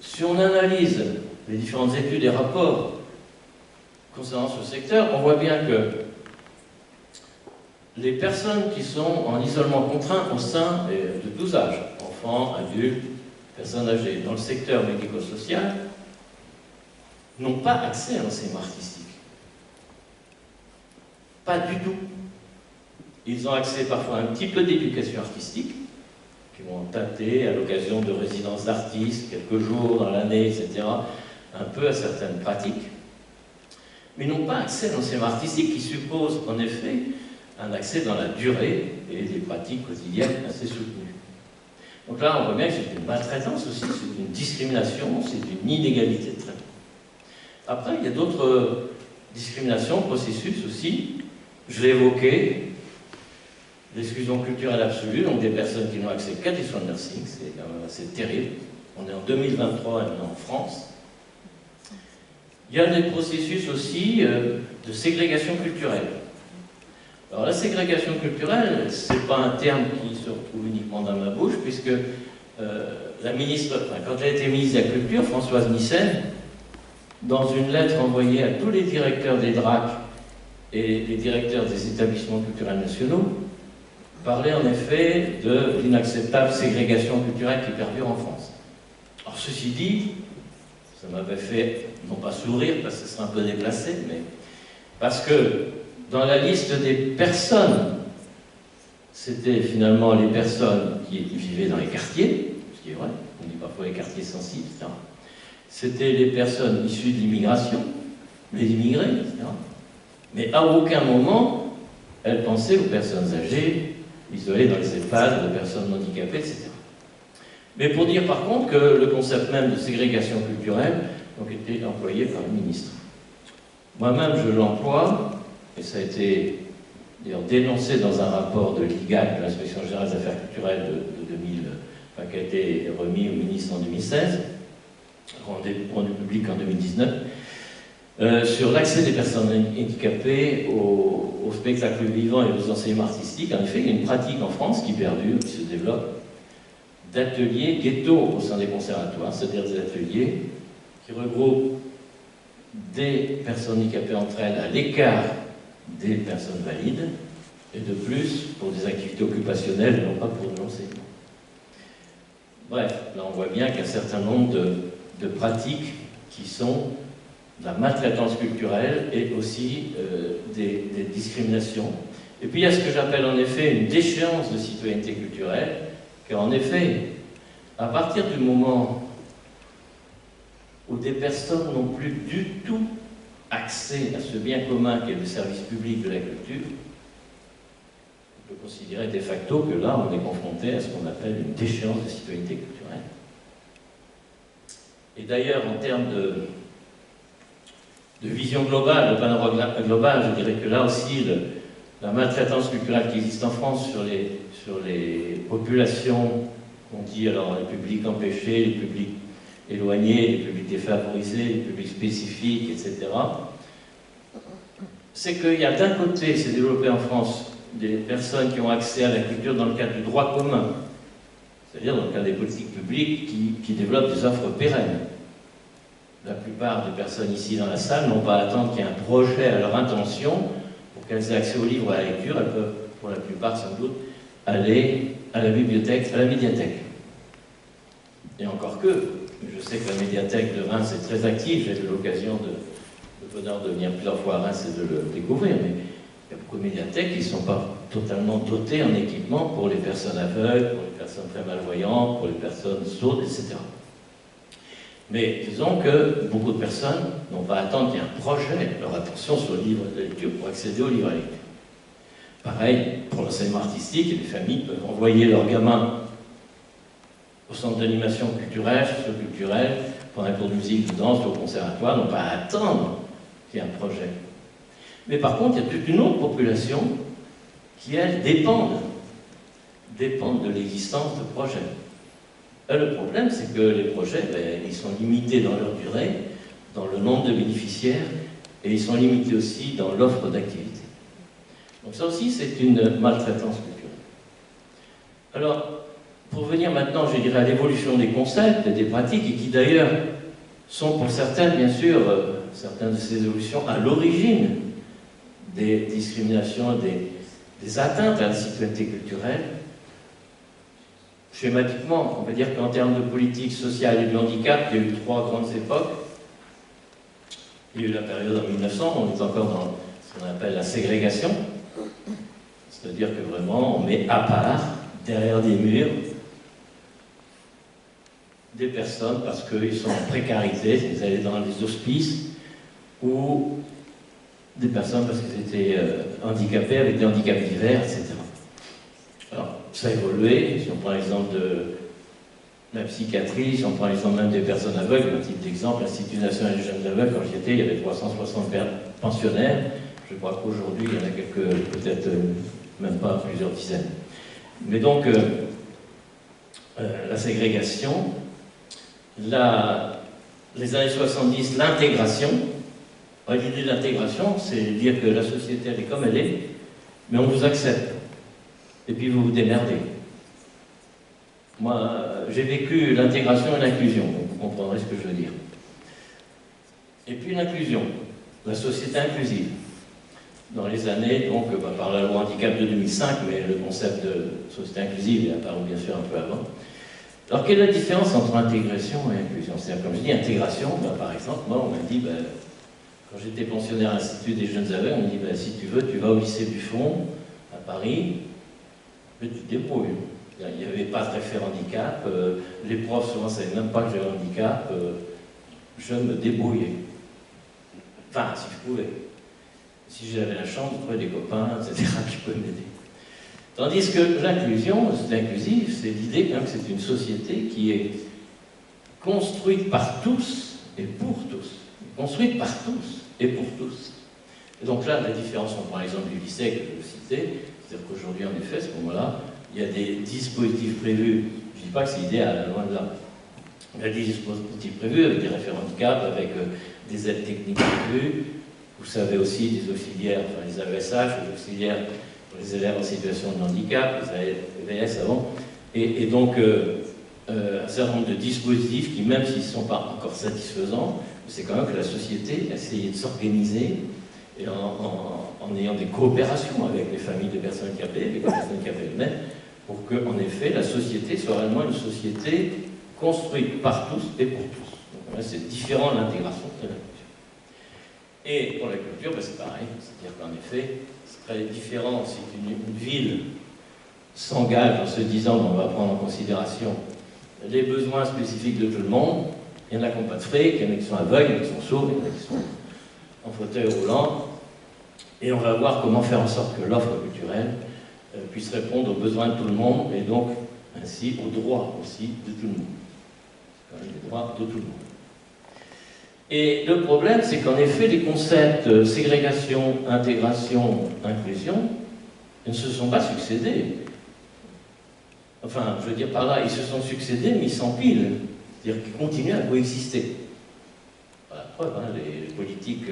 S2: si on analyse les différentes études et rapports concernant ce secteur, on voit bien que les personnes qui sont en isolement contraint au sein de tous âges, enfants, adultes, personnes âgées, dans le secteur médico-social, n'ont pas accès à l'enseignement artistique. Pas du tout. Ils ont accès parfois à un petit peu d'éducation artistique, qui vont tâter à l'occasion de résidences d'artistes, quelques jours dans l'année, etc., un peu à certaines pratiques, mais n'ont pas accès à l'enseignement artistique qui suppose en effet un accès dans la durée et des pratiques quotidiennes assez soutenues. Donc là, on voit bien que c'est une maltraitance aussi, c'est une discrimination, c'est une inégalité de traitement. Après, il y a d'autres discriminations, processus aussi. Je l'ai évoqué, l'exclusion culturelle absolue, donc des personnes qui n'ont accès qu'à des soins de nursing, c'est quand même assez terrible. On est en 2023 en France. Il y a des processus aussi de ségrégation culturelle. Alors la ségrégation culturelle, ce n'est pas un terme qui se retrouve uniquement dans ma bouche, puisque la ministre, quand elle a été ministre de la Culture, Françoise Nyssen, dans une lettre envoyée à tous les directeurs des DRAC et les directeurs des établissements culturels nationaux, parlait en effet de l'inacceptable ségrégation culturelle qui perdure en France. Alors ceci dit, ça m'avait fait, non pas sourire, parce que ce serait un peu déplacé, mais parce que dans la liste des personnes, c'était finalement les personnes qui vivaient dans les quartiers, ce qui est vrai, on dit parfois les quartiers sensibles, etc. C'était les personnes issues de l'immigration, les immigrés, etc. Mais à aucun moment, elles pensaient aux personnes âgées, isolées dans les EHPAD, aux personnes handicapées, etc. Mais pour dire par contre que le concept même de ségrégation culturelle donc, était employé par le ministre. Moi-même, je l'emploie, et ça a été d'ailleurs dénoncé dans un rapport de l'IGAC, de l'Inspection Générale des Affaires Culturelles de 2000, enfin, qui a été remis au ministre en 2016, rendu public en 2019, sur l'accès des personnes handicapées au spectacle vivant et aux enseignements artistiques. En effet, il y a une pratique en France qui perdure, qui se développe, d'ateliers ghetto au sein des conservatoires, c'est-à-dire des ateliers qui regroupent des personnes handicapées entre elles à l'écart des personnes valides, et de plus pour des activités occupationnelles, non pas pour de l'enseignement. Bref, là on voit bien qu'il y a un certain nombre de pratiques qui sont de la maltraitance culturelle et aussi des discriminations. Et puis il y a ce que j'appelle en effet une déchéance de citoyenneté culturelle, car en effet, à partir du moment où des personnes n'ont plus du tout accès à ce bien commun qu'est le service public de la culture, on peut considérer de facto que là, on est confronté à ce qu'on appelle une déchéance de citoyenneté culturelle. Et d'ailleurs, en termes de vision globale, de panorama global, je dirais que là aussi, la maltraitance culturelle qui existe en France sur les populations, on dit alors les publics empêchés, les publics éloignés, les publics défavorisés, les publics spécifiques, etc. C'est qu'il y a d'un côté, c'est développé en France, des personnes qui ont accès à la culture dans le cadre du droit commun, c'est-à-dire dans le cadre des politiques publiques qui développent des offres pérennes. La plupart des personnes ici dans la salle n'ont pas à attendre qu'il y ait un projet à leur intention pour qu'elles aient accès aux livres et à la lecture. Elles peuvent, pour la plupart sans doute, aller à la bibliothèque, à la médiathèque. Et encore que, je sais que la médiathèque de Reims est très active, j'ai eu l'occasion de bonheur de venir plusieurs fois à Reims et de le découvrir, mais Il y a beaucoup de médiathèques qui ne sont pas totalement dotées en équipement pour les personnes aveugles, pour les personnes très malvoyantes, pour les personnes sourdes, etc. Mais disons que beaucoup de personnes n'ont pas à attendre qu'il y ait un projet leur attention sur le livre de lecture pour accéder au livre à lecture. Pareil, pour l'enseignement artistique, les familles peuvent envoyer leurs gamins au centre d'animation culturelle, socio-culturelle, pour un cours de musique, de danse, au conservatoire, n'ont pas à attendre qu'il y ait un projet. Mais par contre, il y a toute une autre population qui, elles, dépendent de l'existence de projets. Le problème, c'est que les projets, ils sont limités dans leur durée, dans le nombre de bénéficiaires, et ils sont limités aussi dans l'offre d'activité. Donc ça aussi, c'est une maltraitance culturelle. Alors, pour venir maintenant, je dirais, à l'évolution des concepts et des pratiques, et qui d'ailleurs sont pour certaines, bien sûr, certaines de ces évolutions à l'origine des discriminations, des atteintes à la citoyenneté culturelle. Schématiquement, on peut dire qu'en termes de politique sociale et de handicap, il y a eu 3 grandes époques. Il y a eu la période en 1900, on est encore dans ce qu'on appelle la ségrégation, c'est-à-dire que vraiment on met à part, derrière des murs, des personnes parce qu'ils sont en précarité, ils allaient dans les hospices, ou des personnes parce qu'ils étaient handicapés avec des handicaps divers, etc. Alors, ça a évolué. Si on prend l'exemple de la psychiatrie, si on prend l'exemple même des personnes aveugles, un type d'exemple, l'Institut national des jeunes aveugles, quand j'y étais, il y avait 360 pensionnaires. Je crois qu'aujourd'hui, il y en a quelques, peut-être même pas plusieurs dizaines. Mais donc, la ségrégation, les années 70, l'intégration. L'idée de l'intégration, c'est dire que la société, elle est comme elle est, mais on vous accepte. Et puis vous vous démerdez. Moi, j'ai vécu l'intégration et l'inclusion, donc vous comprendrez ce que je veux dire. Et puis l'inclusion, la société inclusive. Dans les années, donc, par la loi handicap de 2005, mais le concept de société inclusive est apparu bien sûr un peu avant. Alors, quelle est la différence entre intégration et inclusion? C'est-à-dire, comme je dis, intégration, par exemple, moi, on m'a dit, quand j'étais pensionnaire à l'Institut des jeunes aveugles, on m'a dit, si tu veux, tu vas au lycée Buffon, à Paris, mais tu te débrouilles. Il n'y avait pas de référent handicap, les profs souvent ne savaient même pas que j'avais un handicap, je me débrouillais. Enfin, si je pouvais. Si j'avais la chance de trouver des copains, etc., qui pouvaient m'aider. Tandis que l'inclusion, c'est inclusif, c'est l'idée que c'est une société qui est construite par tous et pour tous. Construite par tous et pour tous. Et donc là, la différence, on prend l'exemple du lycée que je vous citais, c'est-à-dire qu'aujourd'hui, en effet, à ce moment-là, il y a des dispositifs prévus. Je ne dis pas que c'est idéal, loin de là. Il y a des dispositifs prévus avec des référents handicap, avec des aides techniques prévues. Vous savez aussi des auxiliaires, enfin les AESH, les auxiliaires pour les élèves en situation de handicap, les AEVS avant. Et donc, un certain nombre de dispositifs qui, même s'ils ne sont pas encore satisfaisants, c'est quand même que la société a essayé de s'organiser et en ayant des coopérations avec les familles de personnes handicapées, avec les personnes handicapées elles-mêmes, pour que, en effet, la société soit réellement une société construite par tous et pour tous. Donc là, c'est différent de l'intégration de la culture. Et pour la culture, c'est pareil, c'est-à-dire qu'en effet, c'est très différent si une ville s'engage en se disant qu'on va prendre en considération les besoins spécifiques de tout le monde. Il y en a qui n'ont pas de fric, il y en a qui sont aveugles, il y en a qui sont sourds, il y en a qui sont en fauteuil roulant. Et on va voir comment faire en sorte que l'offre culturelle puisse répondre aux besoins de tout le monde et donc ainsi aux droits aussi de tout le monde. Les droits de tout le monde. Et le problème, c'est qu'en effet, les concepts ségrégation, intégration, inclusion ne se sont pas succédés. Enfin, je veux dire par là, ils se sont succédés, mais ils s'empilent. C'est-à-dire qu'ils continuent à coexister. La preuve, les politiques,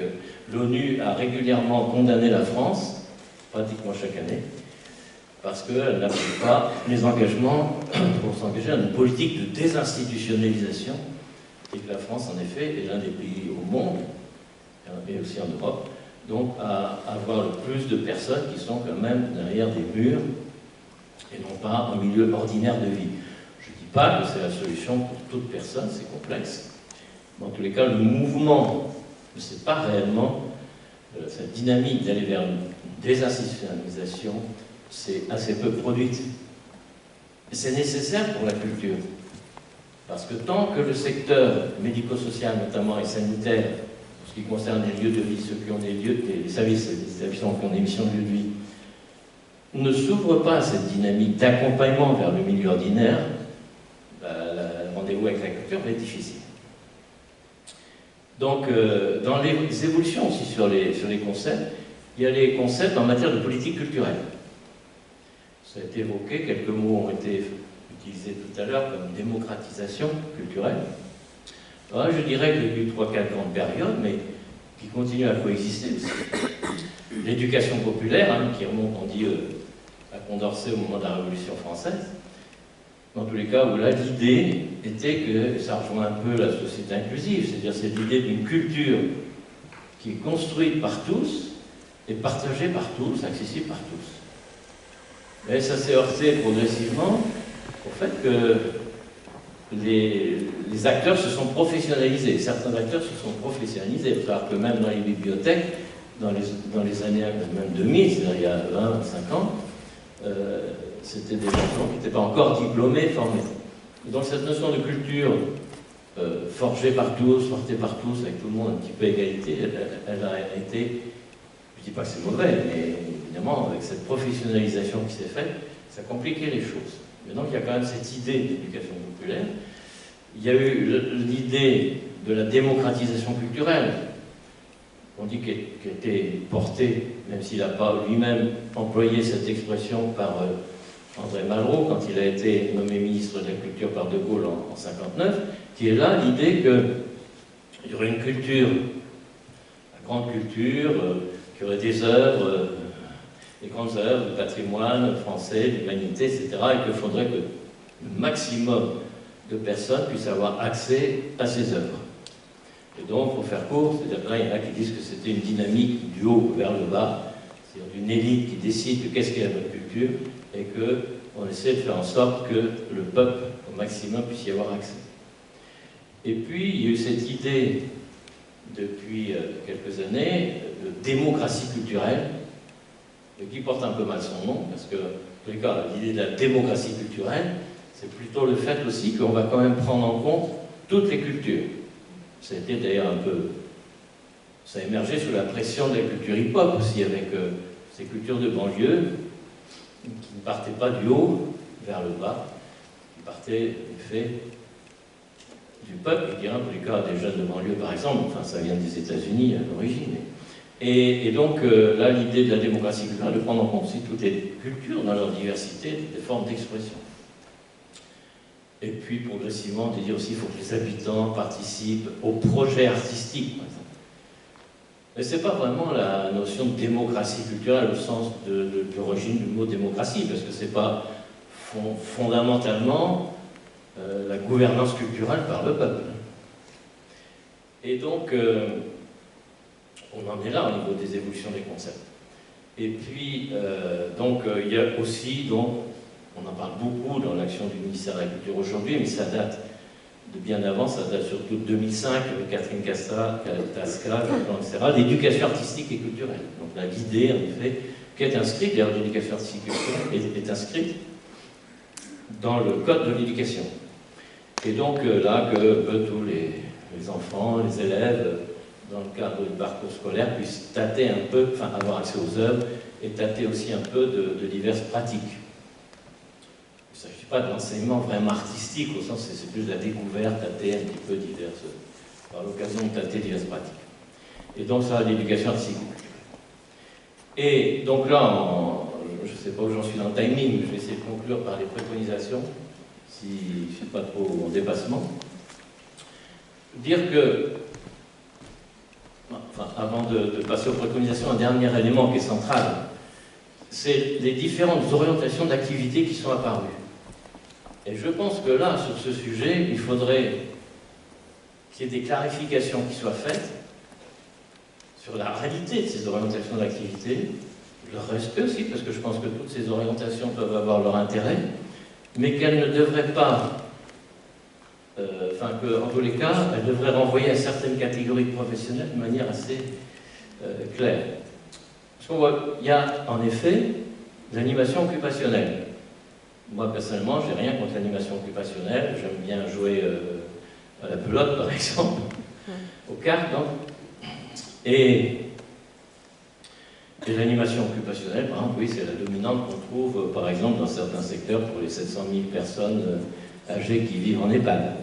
S2: l'ONU a régulièrement condamné la France, pratiquement chaque année, parce qu'elle n'applique pas les engagements pour s'engager dans une politique de désinstitutionnalisation, et que la France, en effet, est l'un des pays au monde, et aussi en Europe, donc à avoir le plus de personnes qui sont quand même derrière des murs, et non pas en milieu ordinaire de vie. Je ne dis pas que c'est la solution pour toute personne, c'est complexe. Dans tous les cas, le mouvement ne sait pas réellement cette dynamique d'aller vers une désinstitutionnalisation s'est assez peu produite. C'est nécessaire pour la culture, parce que tant que le secteur médico-social notamment et sanitaire, en ce qui concerne les lieux de vie, ceux qui ont des lieux, des services, des établissements qui ont des missions de lieu de vie, ne s'ouvre pas à cette dynamique d'accompagnement vers le milieu ordinaire, le rendez-vous avec la culture va être difficile. Donc, dans les évolutions aussi sur les concepts, il y a les concepts en matière de politique culturelle. Ça a été évoqué, quelques mots ont été utilisés tout à l'heure comme démocratisation culturelle. Alors, je dirais qu'il y a eu 3-4 grandes périodes, mais qui continuent à coexister aussi. L'éducation populaire, hein, qui remonte, on dit, à Condorcet au moment de la Révolution française. Dans tous les cas, où là, l'idée était que, ça rejoint un peu la société inclusive, c'est-à-dire c'est l'idée d'une culture qui est construite par tous et partagée par tous, accessible par tous. Mais ça s'est heurté progressivement au fait que les acteurs se sont professionnalisés. Certains acteurs se sont professionnalisés. Il faut savoir que même dans les bibliothèques, dans les années même 2000, c'est-à-dire il y a 20-25 ans, c'était des gens qui n'étaient pas encore diplômés, formés. Donc cette notion de culture forgée par tous, portée par tous, avec tout le monde un petit peu égalité, elle a été, je ne dis pas que c'est mauvais, mais évidemment, avec cette professionnalisation qui s'est faite, ça compliquait les choses. Mais donc il y a quand même cette idée d'éducation populaire. Il y a eu l'idée de la démocratisation culturelle, on dit qu'elle était portée, même s'il n'a pas lui-même employé cette expression par André Malraux, quand il a été nommé ministre de la Culture par De Gaulle en 1959, qui est là l'idée qu'il y aurait une culture, la grande culture, qu'il y aurait des œuvres, des grandes œuvres, du patrimoine français, d'humanité, etc., et qu'il faudrait que le maximum de personnes puissent avoir accès à ces œuvres. Et donc, pour faire court, c'est-à-dire que là, il y en a qui disent que c'était une dynamique du haut vers le bas, c'est-à-dire d'une élite qui décide de qu'est-ce qu'est notre culture, et qu'on essaie de faire en sorte que le peuple, au maximum, puisse y avoir accès. Et puis, il y a eu cette idée, depuis quelques années, de démocratie culturelle, qui porte un peu mal son nom, parce que, en tous les cas, l'idée de la démocratie culturelle, c'est plutôt le fait aussi qu'on va quand même prendre en compte toutes les cultures. Ça a été d'ailleurs un peu... Ça a émergé sous la pression de la culture hip-hop aussi, avec ces cultures de banlieue qui ne partaient pas du haut vers le bas, qui partaient du fait du peuple, je dirais, en tous les cas des jeunes de banlieue par exemple, enfin ça vient des États-Unis à l'origine. Et donc là, l'idée de la démocratie culturelle, de prendre en compte aussi toutes les cultures dans leur diversité, toutes les formes d'expression. Et puis, progressivement, de dire aussi qu'il faut que les habitants participent au projet artistique, par exemple. Mais ce n'est pas vraiment la notion de démocratie culturelle au sens de l'origine du mot démocratie, parce que ce n'est pas fondamentalement la gouvernance culturelle par le peuple. Et donc, on en est là au niveau des évolutions des concepts. Et puis, il y a aussi, donc, on en parle beaucoup dans l'action du ministère de la Culture aujourd'hui, mais ça date de bien avant, ça date surtout de 2005, avec Catherine Tasca, etc., l'éducation artistique et culturelle. Donc l'idée, en effet, qui est inscrite, d'ailleurs l'éducation artistique et culturelle est inscrite dans le code de l'éducation. Et donc là, que tous les enfants, les élèves, dans le cadre du parcours scolaire, puissent tâter un peu, enfin avoir accès aux œuvres, et tâter aussi un peu de diverses pratiques. Il ne s'agit pas de l'enseignement vraiment artistique, au sens où c'est plus de la découverte, tâter un petit peu diverses, par l'occasion de tâter diverses pratiques. Et donc ça, l'éducation artistique. Et donc là, je ne sais pas où j'en suis dans le timing, mais je vais essayer de conclure par les préconisations, si je ne suis pas trop en dépassement. Dire que, enfin, avant de passer aux préconisations, un dernier élément qui est central, c'est les différentes orientations d'activité qui sont apparues. Et je pense que là, sur ce sujet, il faudrait qu'il y ait des clarifications qui soient faites sur la réalité de ces orientations d'activité, leur respect aussi, parce que je pense que toutes ces orientations peuvent avoir leur intérêt, mais qu'elles ne devraient pas, qu'en tous les cas, elles devraient renvoyer à certaines catégories professionnelles de manière assez claire. Il y a en effet l'animation occupationnelle. Moi, personnellement, j'ai rien contre l'animation occupationnelle. J'aime bien jouer à la pelote, par exemple, aux cartes, donc. Et l'animation occupationnelle, par exemple, oui, c'est la dominante qu'on trouve, par exemple, dans certains secteurs pour les 700 000 personnes âgées qui vivent en EHPAD.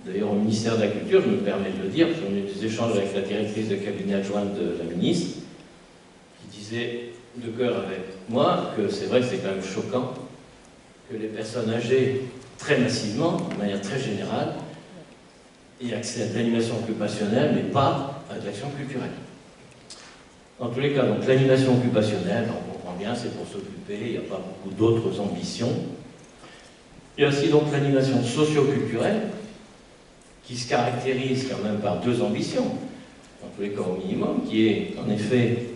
S2: D'ailleurs, au ministère de la Culture, je me permets de le dire, parce qu'on a eu des échanges avec la directrice de cabinet adjointe de la ministre, qui disait de cœur avec moi que c'est vrai que c'est quand même choquant que les personnes âgées, très massivement, de manière très générale, aient accès à de l'animation occupationnelle, mais pas à de l'action culturelle. Dans tous les cas, donc l'animation occupationnelle, on comprend bien, c'est pour s'occuper, il n'y a pas beaucoup d'autres ambitions. Il y a aussi donc l'animation socio-culturelle, qui se caractérise quand même par deux ambitions, dans tous les cas au minimum, qui est en effet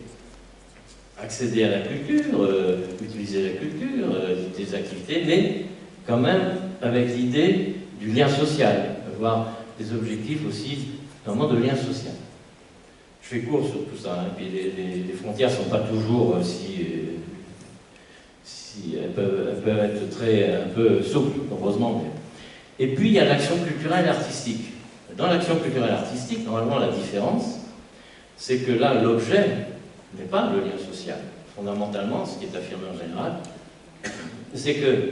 S2: accéder à la culture, utiliser la culture, des activités, mais quand même avec l'idée du lien social, avoir des objectifs aussi, notamment de lien social. Je fais court sur tout ça, et puis les frontières ne sont pas toujours si elles peuvent être un peu souples, heureusement. Et puis il y a l'action culturelle et artistique. Dans l'action culturelle et artistique, normalement la différence, c'est que là l'objet n'est pas le lien social. Fondamentalement, ce qui est affirmé en général, c'est que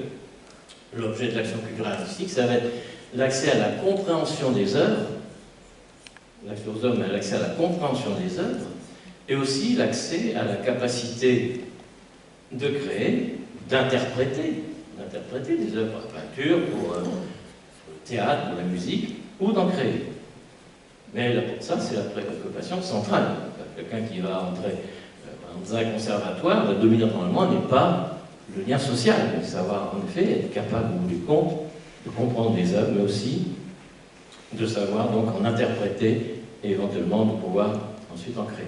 S2: l'objet de l'action culturelle et artistique, ça va être l'accès à la compréhension des œuvres, l'accès aux œuvres, mais l'accès à la compréhension des œuvres, et aussi l'accès à la capacité de créer, d'interpréter des œuvres pour la peinture, pour le théâtre, pour la musique, ou d'en créer. Mais là, pour ça, c'est la préoccupation centrale. Quelqu'un qui va entrer dans un conservatoire, la dominante normalement n'est pas le lien social, mais savoir en effet être capable, au bout du compte, de comprendre les œuvres, mais aussi de savoir donc en interpréter et éventuellement de pouvoir ensuite en créer.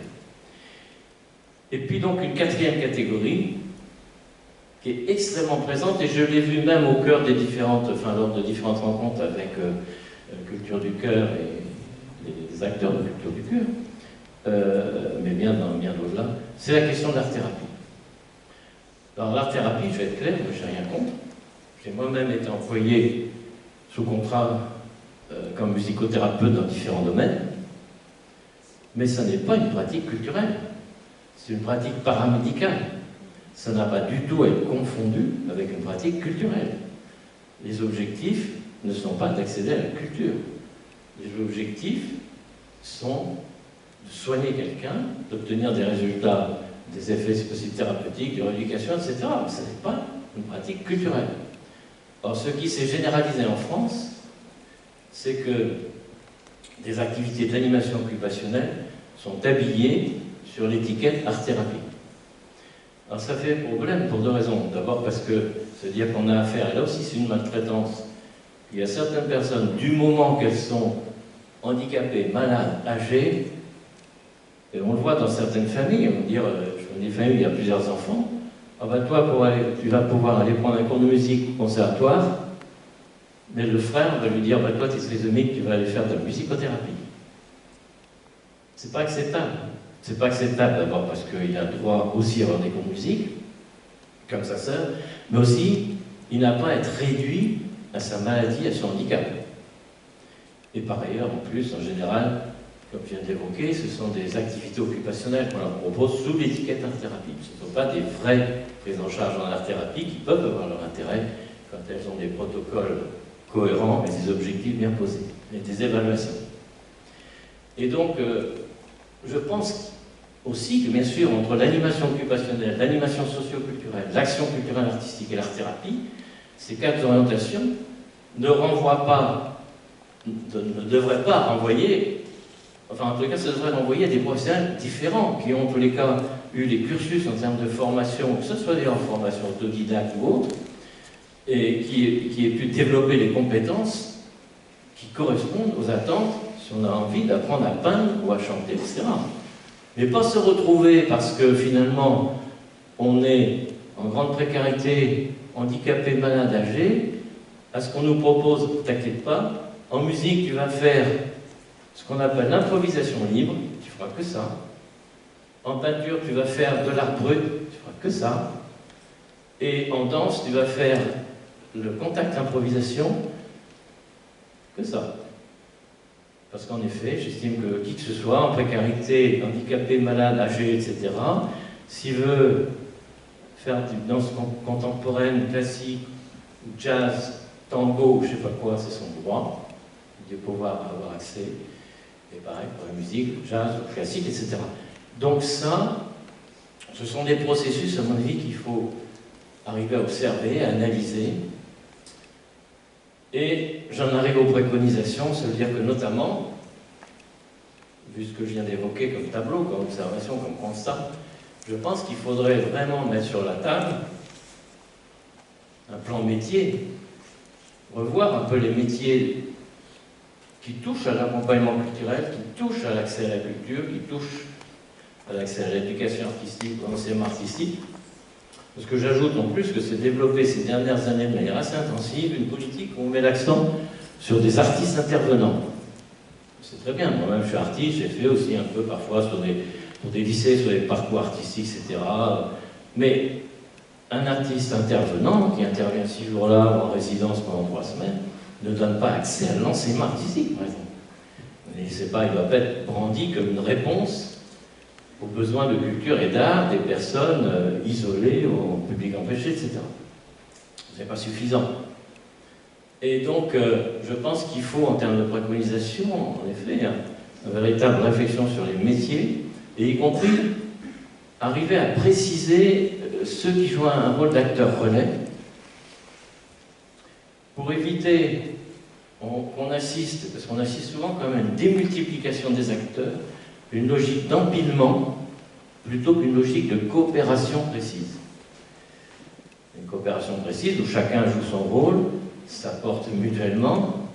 S2: Et puis donc une quatrième catégorie qui est extrêmement présente, et je l'ai vu même au cœur des lors de différentes rencontres avec Culture du Cœur et les acteurs de Culture du Cœur, mais bien au-delà, c'est la question de l'art-thérapie. Dans l'art-thérapie, je vais être clair, je n'ai rien contre. J'ai moi-même été employé sous contrat comme musicothérapeute dans différents domaines, mais ça n'est pas une pratique culturelle, c'est une pratique paramédicale. Ça n'a pas du tout à être confondu avec une pratique culturelle. Les objectifs ne sont pas d'accéder à la culture. Les objectifs sont de soigner quelqu'un, d'obtenir des résultats, des effets possibles thérapeutiques, de rééducation, etc. Mais ce n'est pas une pratique culturelle. Or, ce qui s'est généralisé en France, c'est que des activités d'animation occupationnelle sont habillées sur l'étiquette art-thérapie. Alors ça fait problème pour deux raisons. D'abord parce que c'est-à-dire qu'on a affaire, et là aussi c'est une maltraitance, il y a certaines personnes, du moment qu'elles sont handicapées, malades, âgées, et on le voit dans certaines familles, on va dire, je connais des familles où il y a plusieurs enfants, ah ben toi, tu vas pouvoir aller prendre un cours de musique au conservatoire, mais le frère va lui dire, ben toi, tu es trisomique, tu vas aller faire de la musicothérapie. C'est pas acceptable. C'est pas acceptable d'abord parce qu'il a le droit aussi à avoir des cours de musique, comme sa sœur, mais aussi, il n'a pas à être réduit à sa maladie, à son handicap. Et par ailleurs, en plus, en général, comme je viens d'évoquer, ce sont des activités occupationnelles qu'on leur propose sous l'étiquette art-thérapie. Ce ne sont pas des vraies prises en charge en art-thérapie qui peuvent avoir leur intérêt quand elles ont des protocoles cohérents et des objectifs bien posés, et des évaluations. Et donc, je pense aussi que, bien sûr, entre l'animation occupationnelle, l'animation socio-culturelle, l'action culturelle artistique et l'art-thérapie, ces quatre orientations ne renvoient pas, ne devraient pas renvoyer, enfin, en tous les cas, ça devrait renvoyer à des professionnels différents, qui ont, en tous les cas, eu les cursus en termes de formation, que ce soit d'ailleurs en formation autodidacte ou autre, et qui aient pu développer les compétences qui correspondent aux attentes si on a envie d'apprendre à peindre ou à chanter, etc. Mais pas se retrouver parce que finalement on est en grande précarité, handicapé, malade, âgé, à ce qu'on nous propose, t'inquiète pas, en musique tu vas faire ce qu'on appelle l'improvisation libre, tu feras que ça, En peinture, tu vas faire de l'art brut, tu feras que ça. Et en danse, tu vas faire le contact improvisation, que ça. Parce qu'en effet, j'estime que qui que ce soit, en précarité, handicapé, malade, âgé, etc., s'il veut faire du danse contemporaine, classique, jazz, tango, je ne sais pas quoi, c'est son droit de pouvoir avoir accès. Et pareil pour la musique, le jazz, le classique, etc. Donc ça, ce sont des processus, à mon avis, qu'il faut arriver à observer, à analyser. Et j'en arrive aux préconisations, ça veut dire que notamment, vu ce que je viens d'évoquer comme tableau, comme observation, comme constat, je pense qu'il faudrait vraiment mettre sur la table un plan métier, revoir un peu les métiers qui touchent à l'accompagnement culturel, qui touchent à l'accès à la culture, qui touchent à l'accès à l'éducation artistique, au l'enseignement artistique. Parce que j'ajoute en plus que c'est développé ces dernières années de manière assez intensive une politique où on met l'accent sur des artistes intervenants. C'est très bien, moi-même je suis artiste, j'ai fait aussi un peu parfois pour des lycées, sur des parcours artistiques, etc. Mais un artiste intervenant qui intervient 6 jours là ou en résidence pendant 3 semaines ne donne pas accès à l'enseignement artistique, par exemple. Et c'est pas, il ne va pas être brandi comme une réponse aux besoins de culture et d'art des personnes isolées ou en public empêché, etc. C'est pas suffisant. Et donc, je pense qu'il faut, en termes de préconisation, en effet, une véritable réflexion sur les métiers, et y compris arriver à préciser ceux qui jouent un rôle d'acteur relais, pour éviter qu'on assiste, parce qu'on assiste souvent quand même à une démultiplication des acteurs, une logique d'empilement plutôt qu'une logique de coopération précise. Une coopération précise où chacun joue son rôle, s'apporte mutuellement.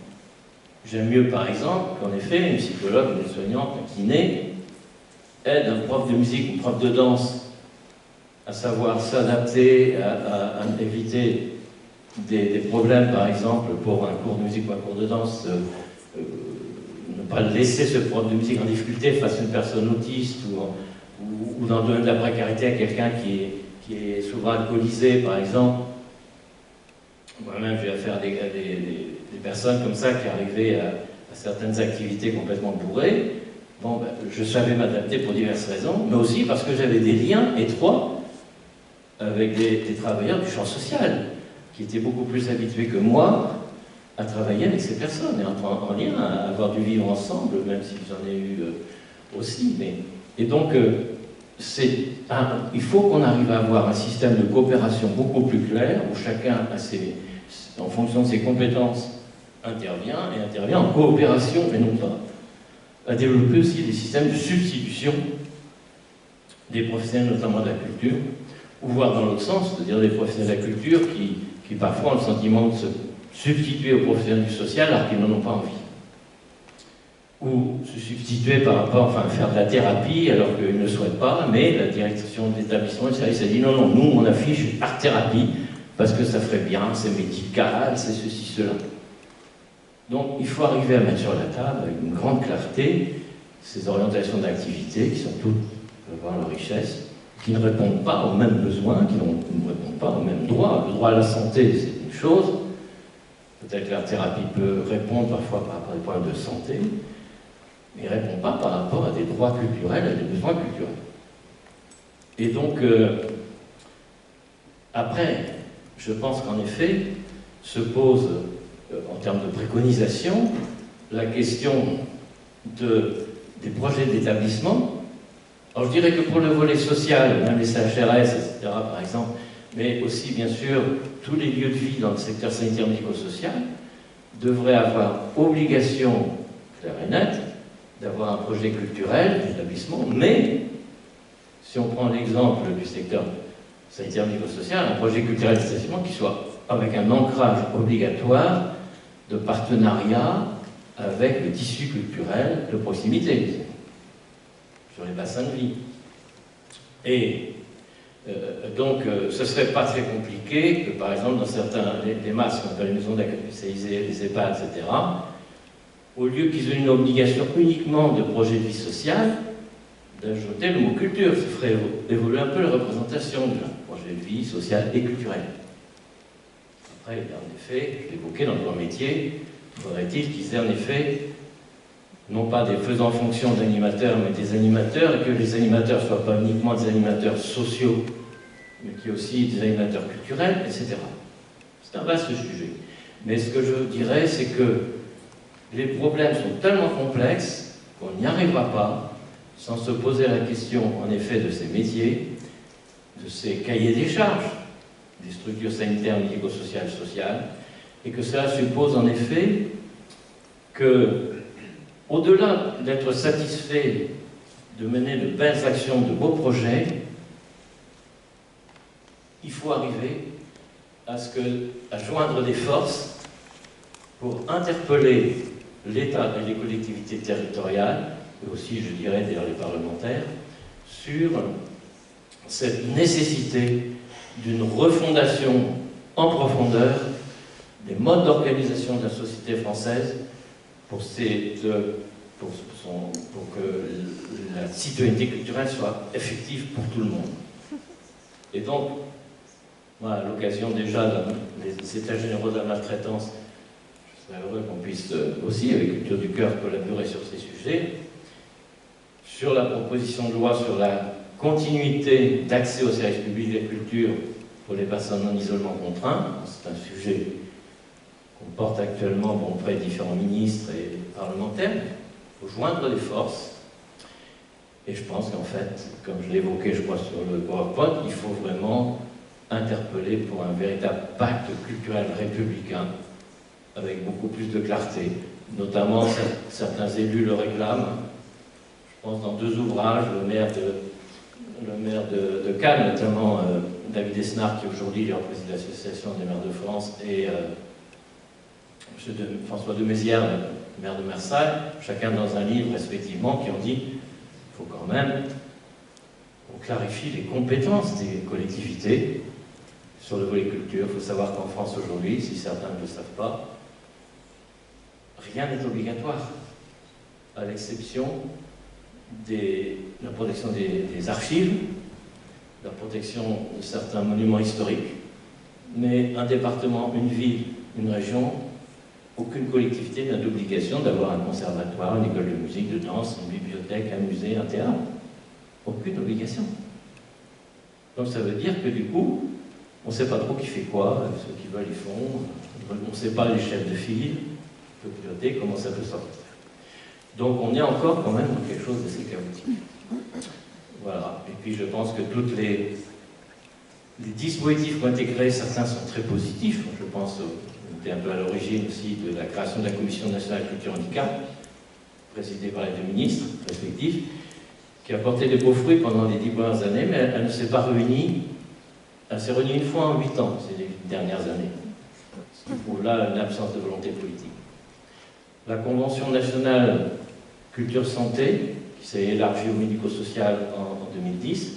S2: J'aime mieux par exemple qu'en effet une psychologue, une soignante, un kiné aide un prof de musique ou prof de danse à savoir s'adapter, à éviter des problèmes, par exemple, pour un cours de musique ou un cours de danse, ne pas laisser ce prof de musique en difficulté face à une personne autiste ou dans le domaine de la précarité à quelqu'un qui est souvent alcoolisé, par exemple. Moi-même, j'ai affaire à des personnes comme ça qui arrivaient à certaines activités complètement bourrées. Bon, ben, je savais m'adapter pour diverses raisons, mais aussi parce que j'avais des liens étroits avec des travailleurs du champ social, qui étaient beaucoup plus habitués que moi à travailler avec ces personnes, et en lien, à avoir du vivre ensemble, même si j'en ai eu aussi. Et donc, il faut qu'on arrive à avoir un système de coopération beaucoup plus clair, où chacun, en fonction de ses compétences, intervient en coopération, et non pas à développer aussi des systèmes de substitution des professionnels, notamment de la culture, ou voire dans l'autre sens, c'est-à-dire des professionnels de la culture qui parfois ont le sentiment de se substituer aux professionnels du social alors qu'ils n'en ont pas envie. Ou se substituer par rapport, enfin faire de la thérapie alors qu'ils ne le souhaitent pas, mais la direction de l'établissement, le service a dit non, non, nous on affiche art-thérapie parce que ça ferait bien, c'est médical, c'est ceci, cela. Donc il faut arriver à mettre sur la table avec une grande clarté ces orientations d'activité qui sont toutes, voir leur richesse, qui ne répondent pas aux mêmes besoins, qui ne répondent pas aux mêmes droits. Le droit à la santé, c'est une chose. Peut-être que la thérapie peut répondre parfois par rapport à des problèmes de santé, mais il ne répond pas par rapport à des droits culturels, à des besoins culturels. Et donc, après, je pense qu'en effet, se pose, en termes de préconisation, la question des projets d'établissement. Alors je dirais que pour le volet social, même les CHRS, etc. par exemple, mais aussi bien sûr tous les lieux de vie dans le secteur sanitaire médico-social, devraient avoir obligation claire et nette d'avoir un projet culturel d'établissement, mais si on prend l'exemple du secteur sanitaire médico-social, un projet culturel d'établissement qui soit avec un ancrage obligatoire de partenariat avec le tissu culturel de proximité, sur les bassins de vie. Et donc, ce ne serait pas très compliqué que, par exemple, dans certains, les masses, qu'on appelle les maisons d'accueil spécialisées, les EHPAD, etc., au lieu qu'ils aient une obligation uniquement de projet de vie sociale, d'ajouter le mot culture. Ça ferait évoluer un peu la représentation d'un projet de vie social et culturel. Après, il y a en effet, je l'évoquais dans le grand métier, faudrait-il qu'ils aient en effet, non pas des faisans fonction d'animateurs, mais des animateurs, et que les animateurs ne soient pas uniquement des animateurs sociaux, mais qu'il y ait aussi des animateurs culturels, etc. C'est un vaste sujet. Mais ce que je dirais, c'est que les problèmes sont tellement complexes qu'on n'y arrivera pas sans se poser la question, en effet, de ces métiers, de ces cahiers des charges, des structures sanitaires, médico-sociales, sociales, et que cela suppose en effet que, au-delà d'être satisfait de mener de belles actions, de beaux projets, il faut arriver à joindre des forces pour interpeller l'État et les collectivités territoriales, et aussi, je dirais, d'ailleurs les parlementaires, sur cette nécessité d'une refondation en profondeur des modes d'organisation de la société française pour que la citoyenneté culturelle soit effective pour tout le monde. Et donc, moi, à l'occasion déjà des états généraux de la maltraitance, je serais heureux qu'on puisse aussi, avec Culture du Cœur, collaborer sur ces sujets. Sur la proposition de loi sur la continuité d'accès aux services publics de la culture pour les personnes en isolement contraint, c'est un sujet qu'on porte actuellement auprès de différents ministres et parlementaires. Il faut joindre les forces. Et je pense qu'en fait, comme je l'évoquais, je crois, sur le PowerPoint, il faut vraiment interpeller pour un véritable pacte culturel républicain avec beaucoup plus de clarté. Notamment, certains élus le réclament. Je pense dans 2 ouvrages, le maire de Cannes, notamment David Esnard, qui aujourd'hui est le président de l'Association des maires de France, et François de Mézières, maire de Marseille, chacun dans un livre respectivement, qui ont dit qu'il faut quand même qu'on clarifie les compétences des collectivités sur le volet culture. Il faut savoir qu'en France aujourd'hui, si certains ne le savent pas, rien n'est obligatoire, à l'exception de la protection des archives, la protection de certains monuments historiques. Mais un département, une ville, une région, aucune collectivité n'a d'obligation d'avoir un conservatoire, une école de musique, de danse, une bibliothèque, un musée, un théâtre. Aucune obligation. Donc ça veut dire que du coup, on ne sait pas trop qui fait quoi, ceux qui veulent ils font, on ne sait pas les chefs de file, on peut piloter, comment ça peut sortir. Donc on est encore quand même dans quelque chose d'assez chaotique. Voilà. Et puis je pense que tous les dispositifs qui ont été créés, certains sont très positifs. Je pense on était un peu à l'origine aussi de la création de la Commission nationale culture handicap, présidée par les 2 ministres respectifs, qui a porté de beaux fruits pendant les 10 premières années, mais elle ne s'est pas réunie. Elle s'est réunie une fois en 8 ans, ces dernières années. Ce qui prouve là une absence de volonté politique. La Convention nationale culture santé, qui s'est élargie au médico-social en 2010,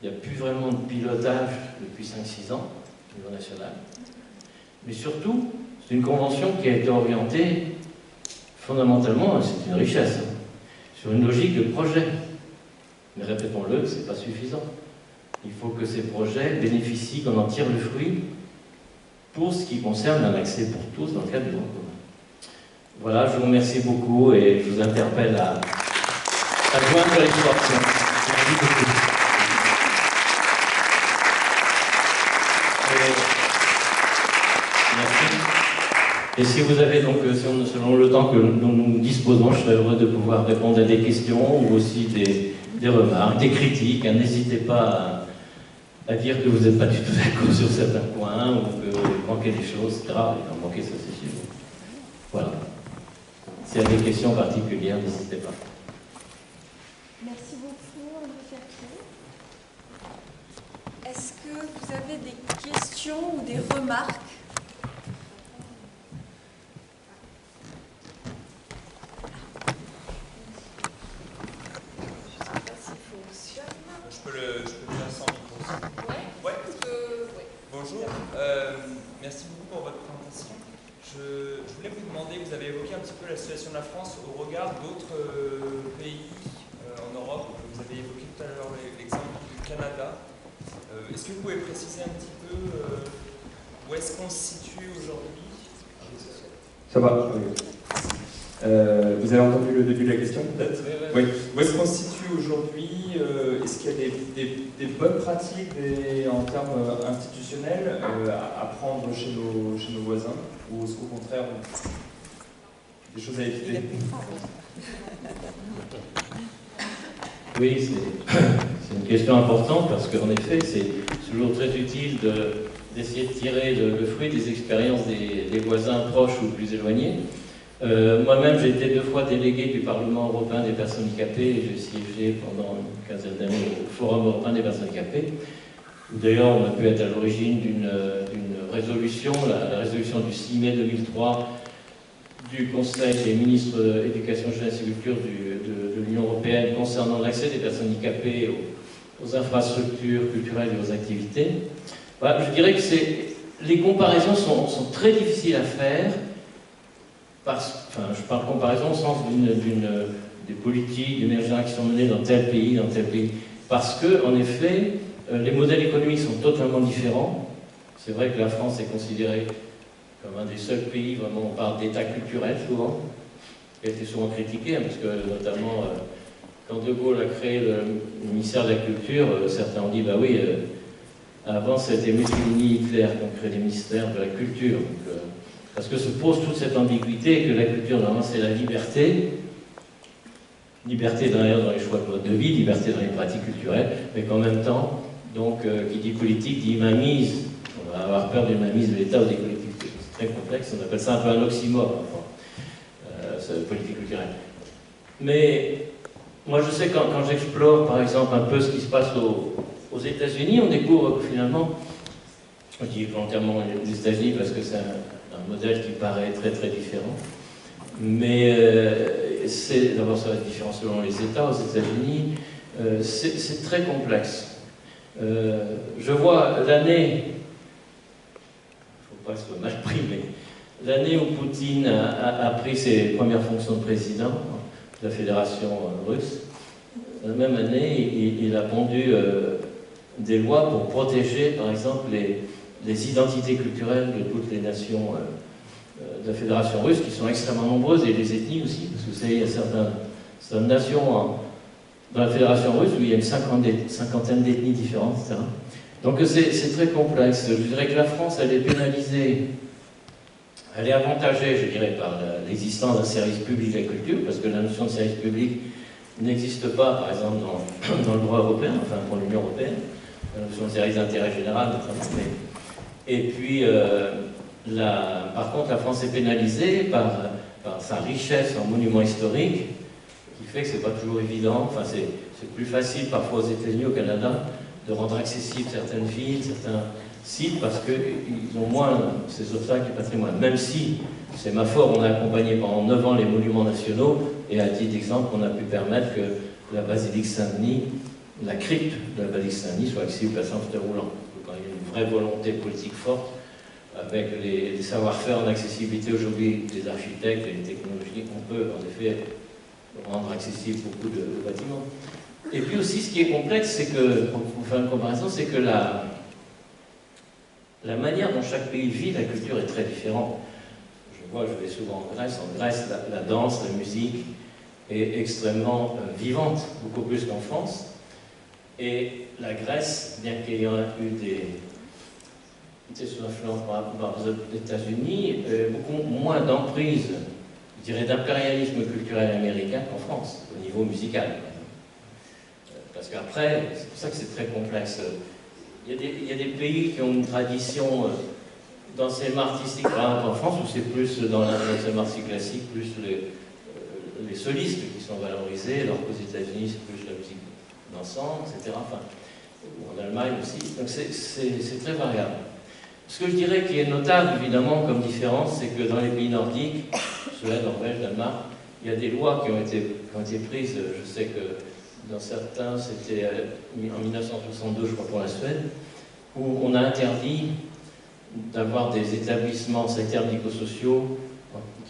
S2: il n'y a plus vraiment de pilotage depuis 5-6 ans au niveau national. Mais surtout, c'est une convention qui a été orientée fondamentalement, c'est une richesse, sur une logique de projet. Mais répétons-le, ce n'est pas suffisant. Il faut que ces projets bénéficient, qu'on en tire le fruit pour ce qui concerne un accès pour tous dans le cadre du droit commun. Voilà, je vous remercie beaucoup et je vous interpelle à joindre les forces. Merci beaucoup. Merci. Et si vous avez donc, selon le temps que nous disposons, je serais heureux de pouvoir répondre à des questions ou aussi des remarques, des critiques. N'hésitez pas à dire que vous n'êtes pas du tout d'accord sur certains points ou que vous manquez des choses, etc. Il en manquait, ça c'est sûr. Voilà. S'il y a des questions particulières, n'hésitez pas.
S1: Merci beaucoup, André Fertier. Est-ce que vous avez des questions ou des remarques? Je ne sais pas s'il fonctionne.
S3: Je peux le faire sans micro.
S1: Ouais.
S3: Bonjour, merci beaucoup pour votre présentation. Je voulais vous demander, vous avez évoqué un petit peu la situation de la France au regard d'autres pays en Europe vous avez évoqué tout à l'heure l'exemple du Canada. Est-ce que vous pouvez préciser un petit peu où est-ce qu'on se situe aujourd'hui?
S4: Ça va, oui. Vous avez entendu le début de la question, peut-être? Oui. Où est-ce qu'on se situe aujourd'hui? Est-ce qu'il y a des bonnes pratiques en termes institutionnels à prendre chez nos voisins? Ou est-ce qu'au contraire, des choses à éviter?
S2: Oui, c'est une question importante parce qu'en effet, c'est toujours très utile d'essayer de tirer le fruit des expériences des voisins proches ou plus éloignés. Moi-même, j'ai été 2 fois délégué du Parlement européen des personnes handicapées et j'ai siégé pendant une quinzaine d'années au Forum européen des personnes handicapées. D'ailleurs, on a pu être à l'origine d'une résolution, la résolution du 6 mai 2003 du Conseil des ministres de l'Éducation, Jeunesse et Culture de l'Union européenne concernant l'accès des personnes handicapées aux infrastructures culturelles et aux activités. Voilà, je dirais que les comparaisons sont très difficiles à faire. Je parle de comparaison au sens des politiques, des mesures qui sont menées dans tel pays, parce que, en effet, les modèles économiques sont totalement différents. C'est vrai que la France est considérée comme un des seuls pays, vraiment, on parle d'état culturel souvent, qui a été souvent critiqué, parce que notamment, quand De Gaulle a créé le ministère de la Culture, certains ont dit, bah oui, avant c'était Mussolini, Hitler qui ont créé les ministères de la Culture. Donc, parce que se pose toute cette ambiguïté que la culture, normalement, c'est la liberté. Liberté d'ailleurs dans les choix de mode de vie, liberté dans les pratiques culturelles, mais qu'en même temps, donc, qui dit politique, dit mainmise. On va avoir peur d'une mainmise de l'État ou des collectivités. C'est très complexe, on appelle ça un peu un oxymore, cette politique culturelle. Mais moi, je sais quand j'explore, par exemple, un peu ce qui se passe aux États-Unis, on découvre que finalement, je dis volontairement les États-Unis parce que c'est un modèle qui paraît très très différent. Mais d'abord ça va être différent selon les États. Aux États-Unis, c'est très complexe. Je vois l'année, il ne faut pas que ce soit mal pris, mais l'année où Poutine a pris ses premières fonctions de président de la Fédération russe, la même année, il a pondu des lois pour protéger, par exemple, les identités culturelles de toutes les nations de la Fédération russe, qui sont extrêmement nombreuses, et les ethnies aussi, parce que vous savez, il y a certaines nations dans la Fédération russe où il y a une cinquantaine d'ethnies différentes, etc. Donc c'est très complexe. Je dirais que la France, elle est pénalisée, elle est avantagée, je dirais, par l'existence d'un service public de la culture, parce que la notion de service public n'existe pas, par exemple, dans le droit européen, enfin pour l'Union européenne, la notion de service d'intérêt général, notamment. Et puis, par contre, la France est pénalisée par sa richesse en monuments historiques, qui fait que c'est pas toujours évident. Enfin, c'est plus facile parfois aux États-Unis, au Canada, de rendre accessibles certaines villes, certains sites, parce qu'ils ont moins ces obstacles du patrimoine. Même si, c'est ma foi, on a accompagné pendant 9 ans les monuments nationaux, et à titre d'exemple, on a pu permettre que la basilique Saint-Denis, la crypte de la basilique Saint-Denis soit accessible à fauteuil roulant. Quand il y a une vraie volonté politique forte, avec les savoir-faire en accessibilité aujourd'hui des architectes et des technologies, on peut en effet rendre accessible beaucoup de bâtiments. Et puis aussi, ce qui est complexe, c'est que, pour faire une comparaison, c'est que la manière dont chaque pays vit la culture est très différente. Je vais souvent en Grèce. En Grèce, la danse, la musique est extrêmement vivante, beaucoup plus qu'en France. Et la Grèce, bien qu'ayant eu sous influence par les États-Unis, beaucoup moins d'emprise, je dirais, d'impérialisme culturel américain qu'en France, au niveau musical. Parce qu'après, c'est pour ça que c'est très complexe. Il y a des pays qui ont une tradition d'enseignement artistique, par exemple en France, où c'est plus dans l'enseignement artistique classique, plus les solistes qui sont valorisés, alors qu'aux États-Unis, c'est plus la musique d'ensemble, etc. Enfin, ou en Allemagne aussi. Donc c'est très variable. Ce que je dirais qui est notable, évidemment, comme différence, c'est que dans les pays nordiques, Suède, Norvège, Danemark, il y a des lois qui ont été prises. Je sais que dans certains, c'était en 1962, je crois, pour la Suède, où on a interdit d'avoir des établissements sanitaires médico-sociaux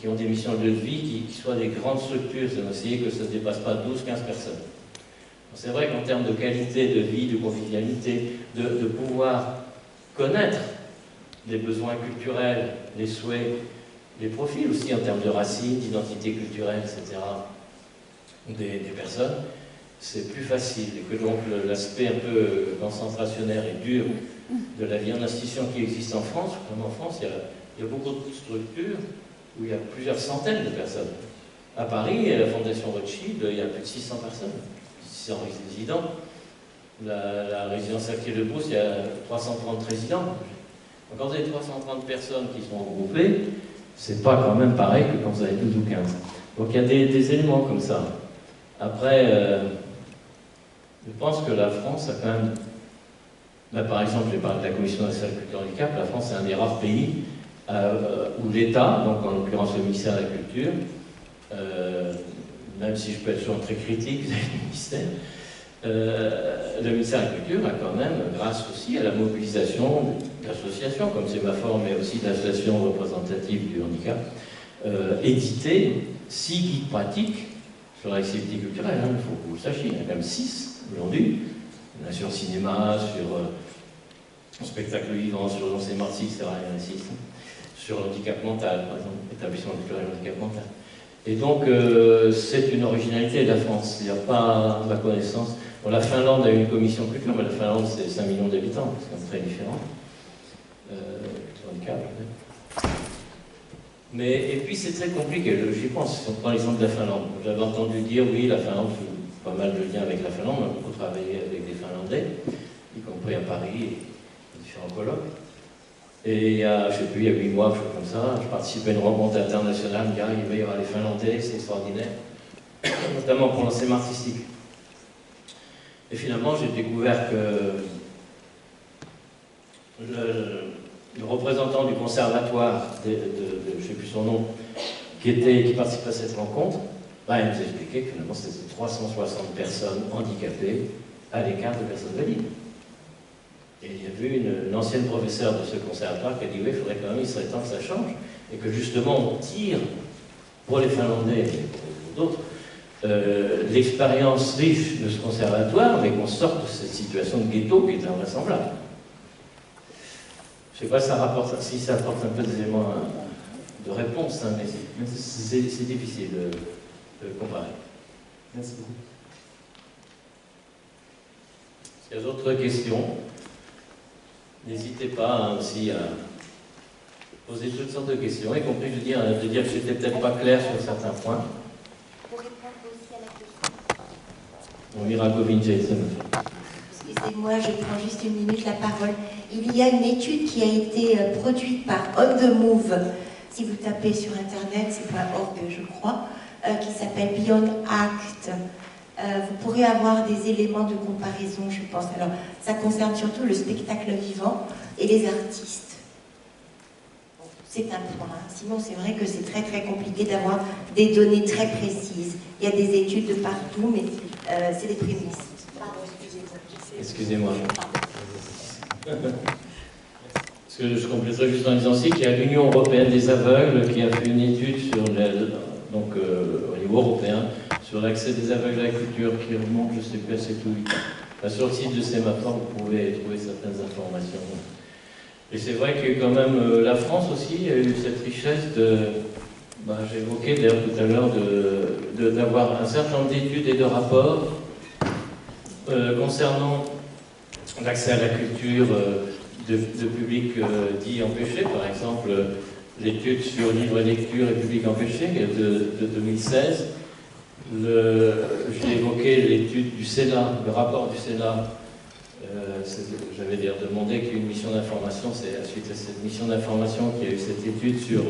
S2: qui ont des missions de vie, qui soient des grandes structures. C'est d'essayer que ça ne dépasse pas 12-15 personnes. C'est vrai qu'en termes de qualité de vie, de convivialité, de pouvoir connaître les besoins culturels, les souhaits, les profils aussi en termes de racines, d'identité culturelle, etc., des personnes, c'est plus facile. Et que donc l'aspect un peu concentrationnaire et dur de la vie en institution qui existe en France, comme en France, il y a beaucoup de structures où il y a plusieurs centaines de personnes. À Paris, à la Fondation Rothschild, il y a plus de 600 personnes, 600 résidents. La résidence Saclay-le-Brousse, il y a 330 résidents. Donc quand vous avez 330 personnes qui sont regroupées, c'est pas quand même pareil que quand vous avez 12 ou 15. Donc il y a des éléments comme ça. Après, je pense que la France a quand même... Là, par exemple, j'ai parlé de la Commission nationale de la culture et handicap. La France est un des rares pays où l'État, donc en l'occurrence le ministère de la Culture, même si je peux être souvent très critique vis-à-vis du ministère, le ministère de la Culture a quand même, grâce aussi à la mobilisation d'associations comme Sémaphore, mais aussi d'associations représentatives du handicap, édité 6 guides pratiques sur l'activité culturelle. Il faut que vous le sachiez, il y en a quand même 6 aujourd'hui. Il y en a sur le cinéma, sur le spectacle vivant, sur l'enseignement artistique, etc. Il y en a 6. Sur le handicap mental, par exemple, établissement culturel handicap mental. Et donc, c'est une originalité de la France. Il n'y a pas, à ma connaissance... Bon, la Finlande a une commission culture, mais la Finlande, c'est 5 millions d'habitants, c'est quand même très différent. Et puis, c'est très compliqué, j'y pense, si on prend l'exemple de la Finlande. J'avais entendu dire, oui, la Finlande, pas mal de liens avec la Finlande, on a beaucoup travaillé avec des Finlandais, y compris à Paris, et différents colloques. Et il y a, je ne sais plus, il y a 8 mois, quelque chose comme ça, je participais à une rencontre internationale, il va y avoir les Finlandais, c'est extraordinaire, notamment pour l'enseignement artistique. Et finalement, j'ai découvert que le représentant du conservatoire, je ne sais plus son nom, qui participait à cette rencontre, il nous expliquait que finalement c'était 360 personnes handicapées à l'écart de personnes valides. Et il y a vu une ancienne professeure de ce conservatoire qui a dit oui, il faudrait quand même, il serait temps que ça change, et que justement on tire pour les Finlandais et pour d'autres l'expérience riche de ce conservatoire, mais qu'on sorte de cette situation de ghetto qui est invraisemblable. Je ne sais pas si ça apporte un peu des éléments de réponse, hein, mais c'est difficile de comparer.
S4: Merci beaucoup.
S2: S'il y a d'autres questions, n'hésitez pas aussi à poser toutes sortes de questions, y compris de dire que j'étais peut-être pas clair sur certains points.
S5: Pour répondre aussi à la question.
S2: On ira Jason.
S5: Excusez-moi, je prends juste une minute la parole. Il y a une étude qui a été produite par On The Move. Si vous tapez sur Internet, c'est .org, je crois, qui s'appelle Beyond Act. Vous pourrez avoir des éléments de comparaison, je pense. Alors, ça concerne surtout le spectacle vivant et les artistes. Bon, c'est un point. Sinon, c'est vrai que c'est très très compliqué d'avoir des données très précises. Il y a des études de partout, mais c'est les prémices. Pardon,
S2: excusez-moi. Parce que je compléterai juste en disant aussi qu'il y a l'Union européenne des aveugles qui a fait une étude sur au niveau européen sur l'accès des aveugles à la culture qui remonte, je ne sais plus, à 7 ou 8 ans. Sur le site de Sémaphore, vous pouvez trouver certaines informations. Et c'est vrai qu'il y a eu quand même la France aussi a eu cette richesse de... j'ai évoqué d'ailleurs tout à l'heure d'avoir un certain nombre d'études et de rapports concernant l'accès à la culture de publics dits empêchés. Par exemple, l'étude sur livre et lecture et public empêché de 2016. J'ai évoqué l'étude du Sénat, le rapport du Sénat. J'avais d'ailleurs demandé qu'il y ait une mission d'information. C'est suite à cette mission d'information qu'il y a eu cette étude sur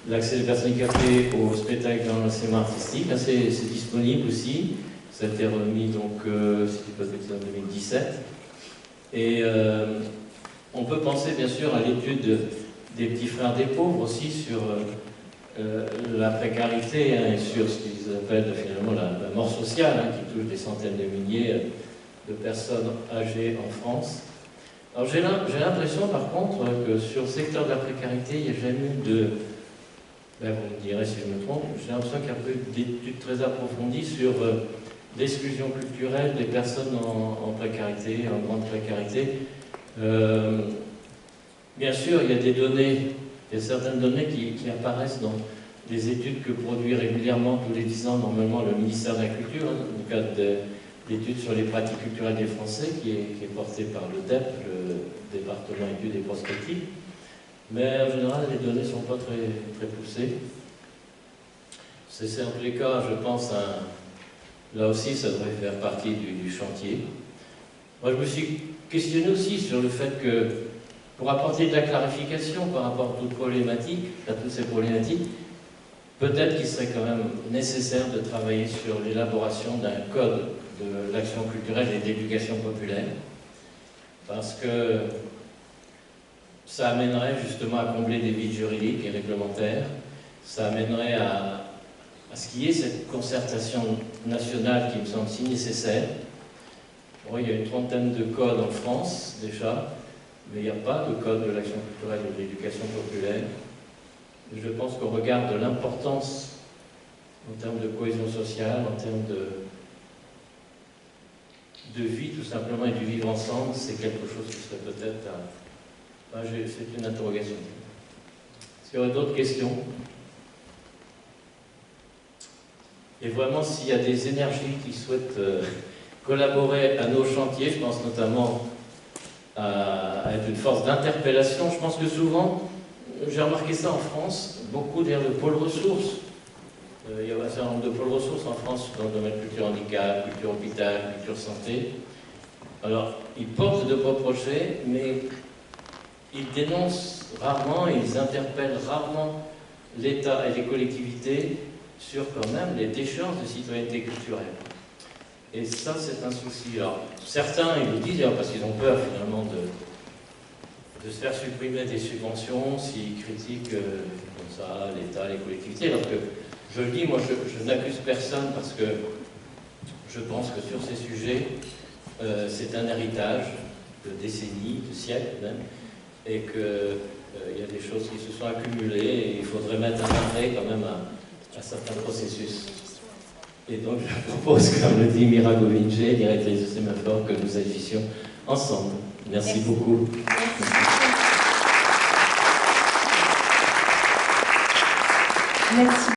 S2: l'accès des personnes handicapées au spectacle dans l'enseignement artistique. Là, c'est disponible aussi. Ça a été remis, donc, si je ne dis pas de bêtises, en 2017. Et on peut penser, bien sûr, à l'étude des petits frères des pauvres aussi sur la précarité et sur ce qu'ils appellent finalement la mort sociale, qui touche des centaines de milliers de personnes âgées en France. Alors j'ai l'impression, par contre, que sur le secteur de la précarité, il n'y a jamais eu de... vous me direz si je me trompe, j'ai l'impression qu'il n'y a pas eu d'études très approfondies sur d'exclusion culturelle des personnes en précarité, en grande précarité. Bien sûr, il y a des données, il y a certaines données qui apparaissent dans des études que produit régulièrement tous les 10 ans normalement le ministère de la Culture, hein, dans le cadre d'études sur les pratiques culturelles des Français, qui est porté par le DEP, le département études et prospectives. Mais en général, les données ne sont pas très poussées. C'est en tous les cas, je pense, là aussi, ça devrait faire partie du chantier. Moi, je me suis questionné aussi sur le fait que, pour apporter de la clarification par rapport à toutes ces problématiques, peut-être qu'il serait quand même nécessaire de travailler sur l'élaboration d'un code de l'action culturelle et d'éducation populaire, parce que ça amènerait justement à combler des vides juridiques et réglementaires, ça amènerait à ce qu'il y ait cette concertation nationale qui me semble si nécessaire. Bon, il y a une trentaine de codes en France déjà, mais il n'y a pas de code de l'action culturelle et de l'éducation populaire. Je pense qu'au regard de l'importance en termes de cohésion sociale, en termes de vie tout simplement et du vivre ensemble, c'est quelque chose qui serait peut-être c'est une interrogation. Est-ce qu'il y aurait d'autres questions? Et vraiment, s'il y a des énergies qui souhaitent collaborer à nos chantiers, je pense notamment à être une force d'interpellation. Je pense que souvent, j'ai remarqué ça en France, beaucoup d'ailleurs de pôles ressources. Il y a un certain nombre de pôles ressources en France dans le domaine culture handicap, culture hôpital, culture santé. Alors, ils portent de beaux projets, mais ils dénoncent rarement, ils interpellent rarement l'État et les collectivités sur quand même les déchéances de citoyenneté culturelle. Et ça, c'est un souci. Alors, certains, ils le disent, parce qu'ils ont peur finalement de se faire supprimer des subventions s'ils critiquent comme ça l'État, les collectivités. Alors que, je le dis, moi, je n'accuse personne parce que je pense que sur ces sujets, c'est un héritage de décennies, de siècles même, et qu'il y a des choses qui se sont accumulées et il faudrait mettre un arrêt quand même à certains processus. Et donc je propose, comme le dit Mira Govince, directrice de Sémaphore, que nous agissions ensemble. Merci beaucoup.
S5: Merci.